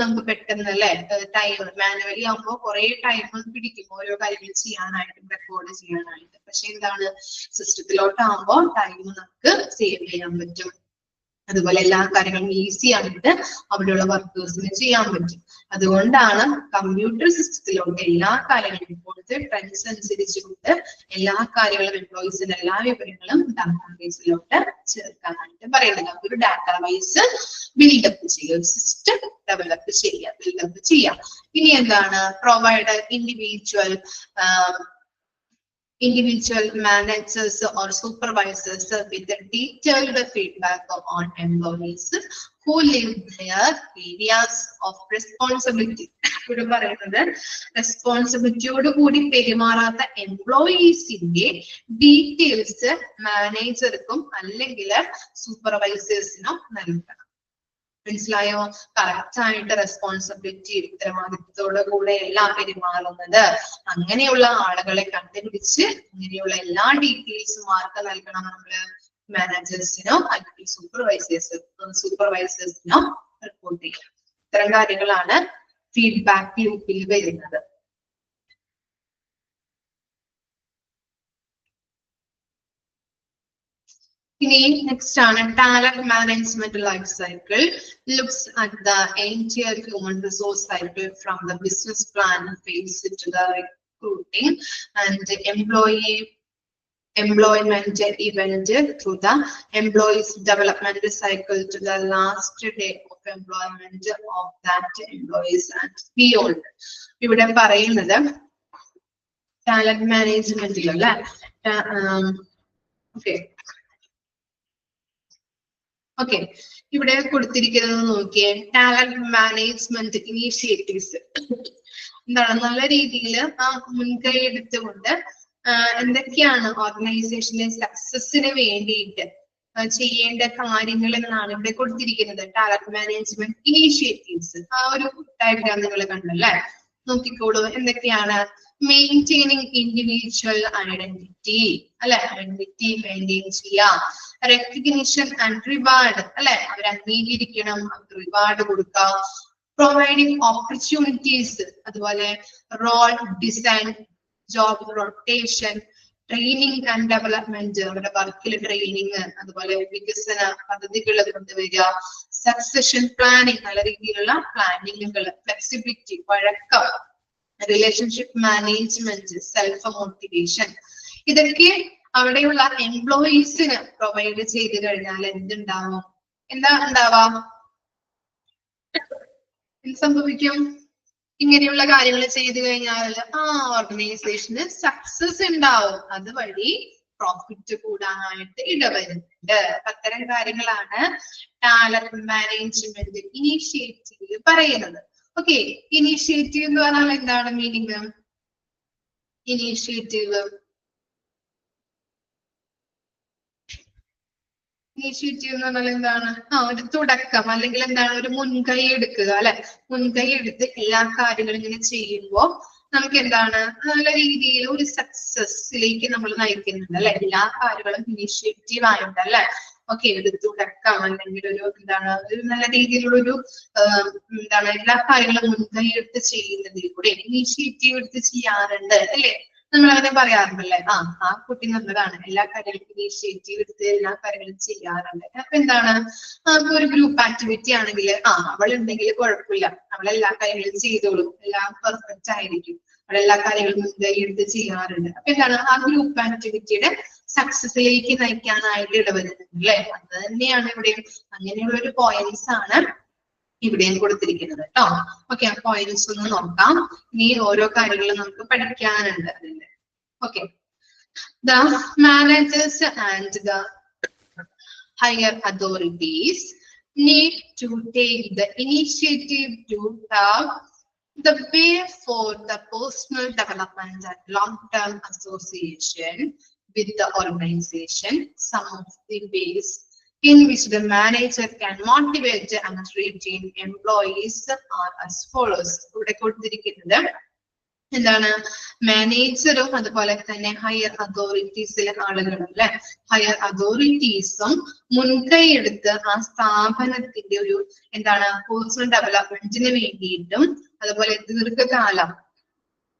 നമുക്ക് പെട്ടെന്ന് അല്ലെ, ടൈം മാനുവലി ആവുമ്പോൾ കുറെ ടൈം പിടിക്കും ഓരോ കാര്യങ്ങൾ ചെയ്യാനായിട്ടും റെക്കോർഡ് ചെയ്യാനായിട്ട്. പക്ഷെ എന്താണ് സിസ്റ്റത്തിലോട്ടാകുമ്പോൾ ടൈം നമുക്ക് സേവ് ചെയ്യാൻ പറ്റും. അതുപോലെ എല്ലാ കാര്യങ്ങളും ഈസി ആയിട്ട് അവിടെയുള്ള വർക്കേഴ്സിന് ചെയ്യാൻ പറ്റും. അതുകൊണ്ടാണ് കമ്പ്യൂട്ടർ സിസ്റ്റത്തിലോട്ട് എല്ലാ കാര്യങ്ങളും ഇപ്പോഴത്തെ ട്രെൻഡ്സ് അനുസരിച്ചുകൊണ്ട് എല്ലാ കാര്യങ്ങളും എംപ്ലോയീസിന്റെ എല്ലാ വിവരങ്ങളും ഡാറ്റാബേസിലോട്ട് ചേർക്കാനായിട്ട് പറയുന്നത്. ഒരു ഡാറ്റാബേസ് ബിൽഡപ്പ് ചെയ്യുക, സിസ്റ്റം ഡെവലപ്പ് ചെയ്യുക, ബിൽഡപ്പ് ചെയ്യാം. ഇനി എന്താണ് provide individual managers or supervisors with a detailed feedback on employees who live their areas of responsibility. ഇവിടെ പറയുന്നത് റെസ്പോൺസിബിലിറ്റിയോട് കൂടി പെരുമാറാത്ത എംപ്ലോയീസിന്റെ ഡീറ്റെയിൽസ് മാനേജർക്കും അല്ലെങ്കിൽ സൂപ്പർവൈസേഴ്സിനോ നൽകണം. മനസ്സിലായോ? കറക്റ്റ് ആയിട്ട് റെസ്പോൺസിബിലിറ്റി ഉത്തരവാദിത്വത്തോടു കൂടെ എല്ലാം പെരുമാറുന്നത് അങ്ങനെയുള്ള ആളുകളെ കണ്ടുപിടിച്ച് അങ്ങനെയുള്ള എല്ലാ ഡീറ്റെയിൽസും ആർക്ക് നൽകണം? നമ്മള് മാനേജേഴ്സിനോ അല്ലെങ്കിൽ സൂപ്പർവൈസേഴ്സിനോ റിപ്പോർട്ട് ചെയ്യാം. ഇത്തരം കാര്യങ്ങളാണ് ഫീഡ്ബാക്ക് ലൂപ്പിൽ വരുന്നത്. ഇനി നെക്സ്റ്റ് ആണ് talent management life cycle. Looks at the entire human resource cycle from the business plan phase to the recruiting and employment event through the employees development cycle to the last day of employment of that employees and beyond. ഇവിടെ പറയുന്നത് talent മാനേജ്മെന്റിലല്ല. Okay, ഇവിടെ കൊടുത്തിരിക്കുന്നത് നോക്കിയേ, talent management initiatives എന്താണ് നല്ല രീതിയിൽ മുൻകൈ എടുത്തുകൊണ്ട് എന്തൊക്കെയാണ് ഓർഗനൈസേഷന്റെ സക്സസിന് വേണ്ടിയിട്ട് ചെയ്യേണ്ട കാര്യങ്ങൾ എന്നാണ് ഇവിടെ കൊടുത്തിരിക്കുന്നത്. ടാലന്റ് മാനേജ്മെന്റ് ഇനീഷ്യേറ്റീവ്സ് ആ ഒരു ഡയഗ്രാം നിങ്ങൾ കണ്ടല്ലേ, നോക്കിക്കോളൂ. എന്തൊക്കെയാണ്? മെയിൻറ്റെയിനിങ് ഇൻഡിവിജ്വൽ ഐഡന്റിറ്റി അല്ലെ, ഐഡന്റിറ്റി മെയിൻറ്റെയിൻ ചെയ്യാം. റെക്കഗ്നിഷൻ ആൻഡ് റിവാർഡ് അല്ലെ, അവർ അംഗീകരിക്കണം, അവർക്ക് റിവാർഡ് കൊടുക്കാം. പ്രൊവൈഡിങ് ഓപ്പർച്യൂണിറ്റീസ്, അതുപോലെ role design, job rotation, training and development, അവരുടെ വർക്കിൽ ട്രെയിനിങ്, അതുപോലെ വികസന പദ്ധതികൾ കൊണ്ടുവരിക. സക്സഷൻ പ്ലാനിങ്, നല്ല രീതിയിലുള്ള പ്ലാനിങ്ങുകൾ. ഫ്ലെക്സിബിലിറ്റി, വഴക്കം. Relationship management, self motivation. ഇതൊക്കെ അവിടെയുള്ള എംപ്ലോയീസിന് പ്രൊവൈഡ് ചെയ്ത് കഴിഞ്ഞാൽ എന്തുണ്ടാവും? എന്താ ഉണ്ടാവാം? എന്ത് സംഭവിക്കും? ഇങ്ങനെയുള്ള കാര്യങ്ങൾ ചെയ്തു കഴിഞ്ഞാൽ ഓർഗനൈസേഷന് സക്സസ് ഉണ്ടാവും. അതുവഴി പ്രോഫിറ്റ് കൂടാനായിട്ട് ഇടവരുന്നുണ്ട്. അത്തരം കാര്യങ്ങളാണ് ടാലന്റ് മാനേജ്മെന്റ് ഇനീഷ്യേറ്റീവ് പറയുന്നത്. ഓക്കെ, ഇനീഷ്യേറ്റീവ് എന്ന് പറഞ്ഞാൽ എന്താണ് മീനിങ്? ഇനീഷ്യേറ്റീവ് എന്ന് പറഞ്ഞാൽ എന്താണ്? ഒരു തുടക്കം, അല്ലെങ്കിൽ എന്താണ്, ഒരു മുൻകൈ എടുക്കുക അല്ലെ. മുൻകൈ എടുത്ത് എല്ലാ കാര്യങ്ങളും ഇങ്ങനെ ചെയ്യുമ്പോൾ നമുക്ക് എന്താണ്, നല്ല രീതിയിൽ ഒരു സക്സസിലേക്ക് നമ്മൾ നയിക്കുന്നുണ്ട് അല്ലെ. എല്ലാ കാര്യങ്ങളും ഇനീഷ്യേറ്റീവ് ആയിട്ട് അല്ലെ. ഓക്കെ, ഒരു തുടക്കം അല്ലെങ്കിൽ ഒരു എന്താണ്, ഒരു നല്ല രീതിയിലുള്ള ഒരു എന്താണ്, എല്ലാ കാര്യങ്ങളും മുൻകൈ എടുത്ത് ചെയ്യുന്നതിൽ കൂടെ ഇനീഷ്യേറ്റീവ് എടുത്ത് ചെയ്യാറുണ്ട് അല്ലെ. നമ്മൾ അങ്ങനെ പറയാറുണ്ടല്ലേ, ആ കുട്ടി നല്ലതാണ്, എല്ലാ കാര്യങ്ങളും ഇനീഷ്യേറ്റീവ് എടുത്ത് എല്ലാ കാര്യങ്ങളും ചെയ്യാറുണ്ട്. അപ്പൊ എന്താണ്, ഒരു ഗ്രൂപ്പ് ആക്ടിവിറ്റി ആണെങ്കിൽ അവളുണ്ടെങ്കിൽ കുഴപ്പമില്ല, അവളെല്ലാ കാര്യങ്ങളും ചെയ്തോളും, എല്ലാം പെർഫെക്റ്റ് ആയിരിക്കും, അവളെല്ലാ കാര്യങ്ങളും മുൻകൈ എടുത്ത് ചെയ്യാറുണ്ട്. അപ്പൊ എന്താണ്, ആ ഗ്രൂപ്പ് ആക്ടിവിറ്റിയുടെ സക്സസിലേക്ക് നയിക്കാനായിട്ട് ഇടവരുന്നുണ്ട് അല്ലെ. അത് തന്നെയാണ് ഇവിടെ അങ്ങനെയുള്ള ഒരു പോയിന്റ്സ് ആണ് ഇവിടെയും കൊടുത്തിരിക്കുന്നത് കേട്ടോ. ഓക്കെ, ആ പോയിന്റ്സ് ഒന്ന് നോക്കാം. ഇനി ഓരോ കാര്യങ്ങളും നമുക്ക് പഠിക്കാനുണ്ട് അതിന്റെ. Okay, the managers and the higher authorities need to take the initiative to have the way for the personal development and long-term association with the organization. Some of the ways in which the manager can motivate and retain employees are as follows. ഇവിടെ കൊടുത്തിരിക്കുന്നത് എന്താണ്, മാനേജറും അതുപോലെ തന്നെ higher അതോറിറ്റീസിലെ ആളുകളും അല്ലെ, higher അതോറിറ്റീസും മുൻകൈ എടുത്ത് ആ സ്ഥാപനത്തിന്റെ ഒരു എന്താണ് പേഴ്സണൽ ഡെവലപ്മെന്റിന് വേണ്ടിയിട്ടും അതുപോലെ ദീർഘകാലം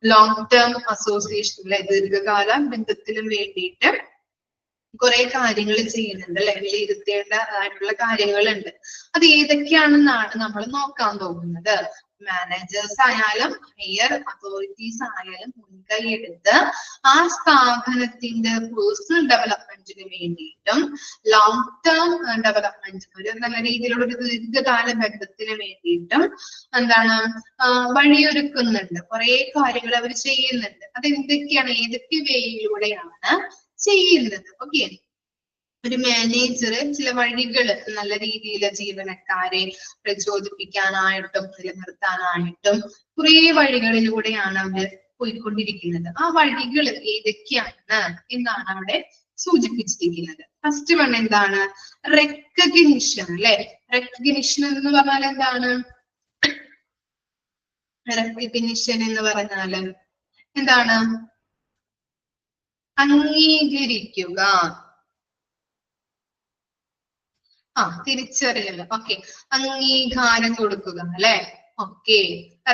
ലോങ് ടേം അസോസിയേഷനിലെ ദീർഘകാല ബന്ധത്തിനും വേണ്ടിയിട്ട് കുറെ കാര്യങ്ങൾ ചെയ്യുന്നുണ്ട് അല്ലെ, വിലയിരുത്തേണ്ടതായിട്ടുള്ള കാര്യങ്ങളുണ്ട്. അത് ഏതൊക്കെയാണെന്നാണ് നമ്മൾ നോക്കാൻ പോകുന്നത്. മാനേജേഴ്സ് ആയാലും ഹയർ അതോറിറ്റീസ് ആയാലും മുൻകൈ എടുത്ത് ആ സ്ഥാപനത്തിന്റെ പേഴ്സണൽ ഡെവലപ്മെന്റിന് വേണ്ടിയിട്ടും ലോങ് ടേം ഡെവലപ്മെന്റ്, ഒരു നല്ല രീതിയിലുള്ള ഒരു ദീർഘകാല ബന്ധത്തിന് വേണ്ടിയിട്ടും എന്താണ് വഴിയൊരുക്കുന്നുണ്ട്. കുറെ കാര്യങ്ങൾ അവർ ചെയ്യുന്നുണ്ട്. അത് എന്തൊക്കെയാണ്, ഏതൊക്കെ വേയിലൂടെയാണ് ചെയ്യുന്നത്? ഓക്കെ, ഒരു മാനേജർ ചില വഴികൾ നല്ല രീതിയിൽ ജീവനക്കാരെ പ്രചോദിപ്പിക്കാനായിട്ടും നിലനിർത്താനായിട്ടും കുറെ വഴികളിലൂടെയാണ് അവര് പോയിക്കൊണ്ടിരിക്കുന്നത്. ആ വഴികൾ ഏതൊക്കെയാണ് എന്നാണ് അവിടെ സൂചിപ്പിച്ചിരിക്കുന്നത്. ഫസ്റ്റ് വൺ എന്താണ്, റെക്കഗ്നിഷൻ അല്ലെ. റെക്കഗ്നിഷൻ എന്ന് പറഞ്ഞാൽ എന്താണ്, റെക്കഗ്നിഷൻ എന്ന് പറഞ്ഞാല് എന്താണ്, അംഗീകരിക്കുക, തിരിച്ചറിയൽ. ഓക്കെ, അംഗീകാരം കൊടുക്കുക അല്ലെ. Okay,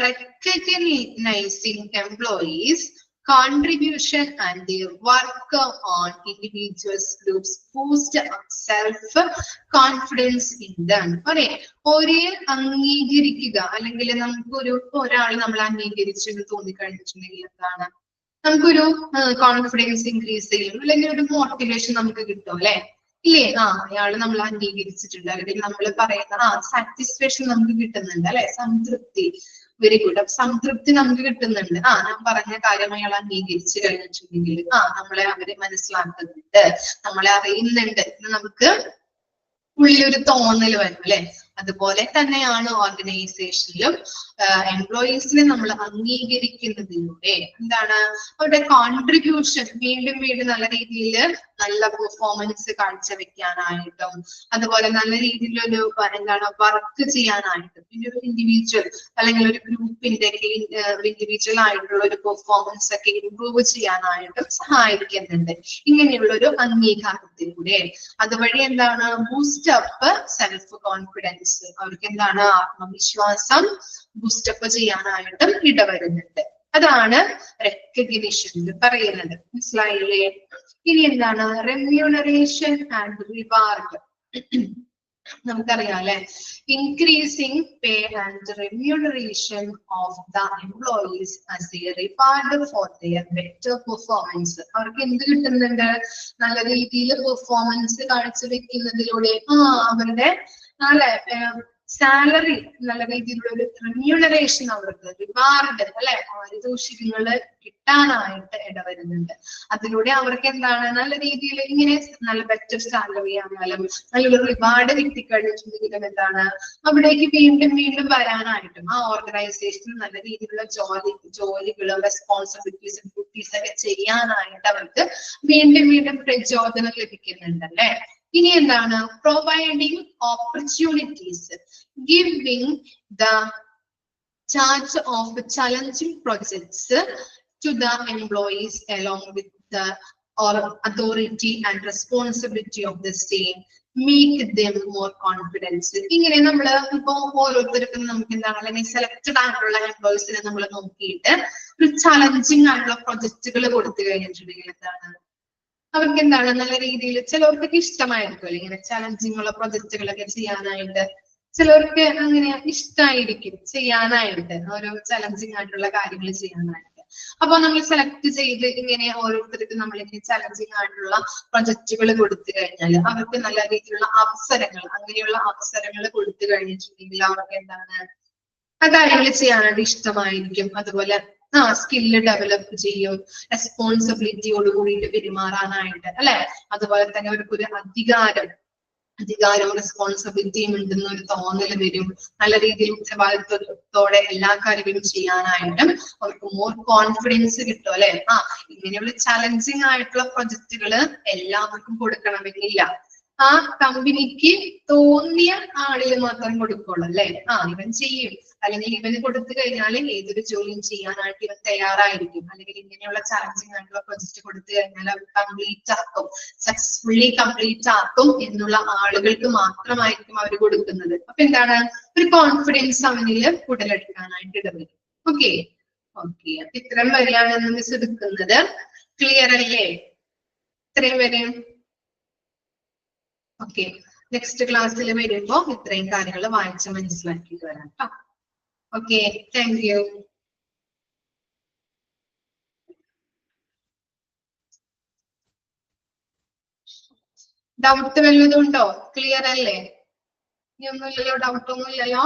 recognizing employees contribution and their work on individuals groups boost self confidence in them. അല്ലെ, ഒരേ അംഗീകരിക്കുക, അല്ലെങ്കിൽ നമുക്കൊരു ഒരാൾ നമ്മൾ അംഗീകരിച്ചെന്ന് തോന്നിക്കഴിഞ്ഞിട്ടുണ്ടെങ്കിൽ എന്താണ്, നമുക്കൊരു കോൺഫിഡൻസ് ഇൻക്രീസ് ചെയ്യും, അല്ലെങ്കിൽ ഒരു മോട്ടിവേഷൻ നമുക്ക് കിട്ടും അല്ലെ. ഇല്ലേ, അയാള് നമ്മൾ അംഗീകരിച്ചിട്ടുണ്ട്, അല്ലെങ്കിൽ നമ്മൾ പറയുന്ന സാറ്റിസ്ഫാക്ഷൻ നമുക്ക് കിട്ടുന്നുണ്ട് അല്ലെ, സംതൃപ്തി. Very good. അപ്പൊ സംതൃപ്തി നമുക്ക് കിട്ടുന്നുണ്ട്. ഞാൻ പറഞ്ഞ കാര്യം അയാൾ അംഗീകരിച്ചു കഴിഞ്ഞിട്ടുണ്ടെങ്കിൽ നമ്മളെ അവര് മനസ്സിലാക്കുന്നുണ്ട്, നമ്മളെ അറിയുന്നുണ്ട് എന്ന് നമുക്ക് ഉള്ളിലൊരു തോന്നൽ വരും അല്ലെ. അതുപോലെ തന്നെയാണ് ഓർഗനൈസേഷനിലും എംപ്ലോയീസിനെ നമ്മൾ അംഗീകരിക്കുന്നതിലൂടെ എന്താണ്, അവരുടെ കോൺട്രിബ്യൂഷൻ വീണ്ടും വീണ്ടും നല്ല രീതിയിൽ നല്ല പെർഫോമൻസ് കാഴ്ചവെക്കാനായിട്ടും അതുപോലെ നല്ല രീതിയിലൊരു എന്താണ് വർക്ക് ചെയ്യാനായിട്ടും, പിന്നെ ഒരു ഇൻഡിവിജ്വൽ അല്ലെങ്കിൽ ഒരു ഗ്രൂപ്പിന്റെ ഇൻഡിവിജ്വൽ ആയിട്ടുള്ള ഒരു പെർഫോമൻസ് ഒക്കെ ഇംപ്രൂവ് ചെയ്യാനായിട്ടും സഹായിക്കുന്നുണ്ട് ഇങ്ങനെയുള്ള ഒരു അംഗീകാരത്തിലൂടെ. അതുവഴി എന്താണ്, ബൂസ്റ്റ് അപ്പ് സെൽഫ് കോൺഫിഡൻസ്, അവർക്ക് എന്താണ് ആത്മവിശ്വാസം ബൂസ്റ്റപ്പ് ചെയ്യാനായിട്ടും ഇടവരുന്നുണ്ട്. അതാണ് റെക്കഗ്നിഷൻ പറയുന്നത്. മനസ്സിലായില്ലേ? ഇനി എന്താണ്, റെമ്യൂണറേഷൻ ആൻഡ് റിവാർഡ്. നമുക്കറിയാം അല്ലെ, increasing pay and remuneration of the employees as A reward for their better performance. അവർക്ക് എന്ത് കിട്ടുന്നുണ്ട്, നല്ല രീതിയിൽ പെർഫോമൻസ് കാഴ്ചവെക്കുന്നതിലൂടെ അവരുടെ സാലറി നല്ല രീതിയിലുള്ള ഒരു റെമ്യൂണറേഷൻ, അവർക്ക് റിവാർഡ് അല്ലെ, പാരിതോഷികങ്ങള് കിട്ടാനായിട്ട് ഇടവരുന്നുണ്ട്. അതിലൂടെ അവർക്ക് എന്താണ്, നല്ല രീതിയിൽ ഇങ്ങനെ നല്ല ബെറ്റർ സാലറി ആയാലും നല്ലൊരു റിവാർഡ് കിട്ടിക്കഴിഞ്ഞിട്ടുണ്ടെങ്കിലും എന്താണ്, അവിടേക്ക് വീണ്ടും വീണ്ടും വരാനായിട്ടും ആ ഓർഗനൈസേഷനിൽ നല്ല രീതിയിലുള്ള ജോലികളും റെസ്പോൺസിബിലിറ്റീസും ഡ്യൂട്ടീസ് ഒക്കെ ചെയ്യാനായിട്ട് അവർക്ക് വീണ്ടും വീണ്ടും പ്രചോദനം ലഭിക്കുന്നുണ്ട് അല്ലെ. ഇനി എന്താണ്, providing opportunities, giving the charge of challenging projects to the employees along with the authority and responsibility of the same make them more confidence. ഇങ്ങനെ നമ്മൾ ഇപ്പൊ ഓരോരുത്തർക്കും നമുക്ക് എന്താണ്, അല്ലെങ്കിൽ സെലക്ടഡ് ആയിട്ടുള്ള എംപ്ലോയീസിനെ നമ്മൾ നോക്കിയിട്ട് ഒരു ചലഞ്ചിങ് ആയിട്ടുള്ള പ്രൊജക്ടുകൾ കൊടുത്തു കഴിഞ്ഞിട്ടുണ്ടെങ്കിൽ എന്താണ്, അവർക്ക് എന്താണ് നല്ല രീതിയിൽ, ചിലവർക്കൊക്കെ ഇഷ്ടമായിരിക്കും അല്ലെ ഇങ്ങനെ ചലഞ്ചിങ് ഉള്ള പ്രൊജക്ടുകളൊക്കെ ചെയ്യാനായിട്ട്. ചിലർക്ക് അങ്ങനെ ഇഷ്ടമായിരിക്കും ചെയ്യാനായിട്ട്, ഓരോ ചലഞ്ചിങ് ആയിട്ടുള്ള കാര്യങ്ങൾ ചെയ്യാനായിട്ട്. അപ്പൊ നമ്മൾ സെലക്ട് ചെയ്ത് ഇങ്ങനെ ഓരോരുത്തർക്കും നമ്മൾ ഇങ്ങനെ ചലഞ്ചിങ് ആയിട്ടുള്ള പ്രൊജക്റ്റുകൾ കൊടുത്തു കഴിഞ്ഞാൽ അവർക്ക് നല്ല രീതിയിലുള്ള അവസരങ്ങൾ, അങ്ങനെയുള്ള അവസരങ്ങൾ കൊടുത്തു കഴിഞ്ഞിട്ടുണ്ടെങ്കിൽ അവർക്ക് എന്താണ് ആ കാര്യങ്ങൾ ചെയ്യാനായിട്ട് ഇഷ്ടമായിരിക്കും. അതുപോലെ സ്കില്ല് ഡെവലപ്പ് ചെയ്യും, റെസ്പോൺസിബിലിറ്റിയോട് കൂടിയിട്ട് പെരുമാറാനായിട്ട് അല്ലെ. അതുപോലെ തന്നെ അവർക്കൊരു അധികാരവും റെസ്പോൺസിബിലിറ്റിയും ഉണ്ടെന്ന് ഒരു തോന്നല് വരും. നല്ല രീതിയിൽ ഉത്തരവാദിത്വത്തോടെ എല്ലാ കാര്യങ്ങളും ചെയ്യാനായിട്ടും അവർക്ക് മോർ കോൺഫിഡൻസ് കിട്ടും അല്ലെ. ഇങ്ങനെയുള്ള ചലഞ്ചിങ് ആയിട്ടുള്ള പ്രൊജക്റ്റുകള് എല്ലാവർക്കും കൊടുക്കണമെന്നില്ല. ആ കമ്പനിക്ക് തോന്നിയ ആളിന് മാത്രം കൊടുക്കുള്ളൂ അല്ലെ. ഇവൻ ചെയ്യും, അല്ലെങ്കിൽ ഇവന് കൊടുത്തു കഴിഞ്ഞാൽ ഏതൊരു ജോലിയും ചെയ്യാനായിട്ട് ഇവൻ തയ്യാറായിരിക്കും, അല്ലെങ്കിൽ ഇങ്ങനെയുള്ള ചാലഞ്ചിങ് ആയിട്ടുള്ള പ്രൊജക്ട് കൊടുത്തു കഴിഞ്ഞാൽ അവർ കംപ്ലീറ്റ് ആക്കും, സക്സസ്ഫുള്ളി കംപ്ലീറ്റ് ആക്കും എന്നുള്ള ആളുകൾക്ക് മാത്രമായിരിക്കും അവർ കൊടുക്കുന്നത്. അപ്പൊ എന്താണ്, ഒരു കോൺഫിഡൻസ് അവനില് ഉടലെടുക്കാനായിട്ട് ഇടവരും. ഓക്കെ ഓക്കെ അപ്പൊ ഇത്രയും വരെയാണ് മിസ് എടുക്കുന്നത്. ക്ലിയർ അല്ലേ ഇത്രയും വരെ? ഓക്കെ, നെക്സ്റ്റ് ക്ലാസ്സിൽ വരുമ്പോ ഇത്രയും കാര്യങ്ങൾ വായിച്ച് മനസ്സിലാക്കിയിട്ട് വരാം കേട്ടോ. Okay, thank you. ഡൗട്ട് വല്ലതും ഉണ്ടോ? ക്ലിയർ അല്ലേ? ഇനി ഒന്നുമില്ലല്ലോ, ഡൗട്ട് ഒന്നും ഇല്ലല്ലോ?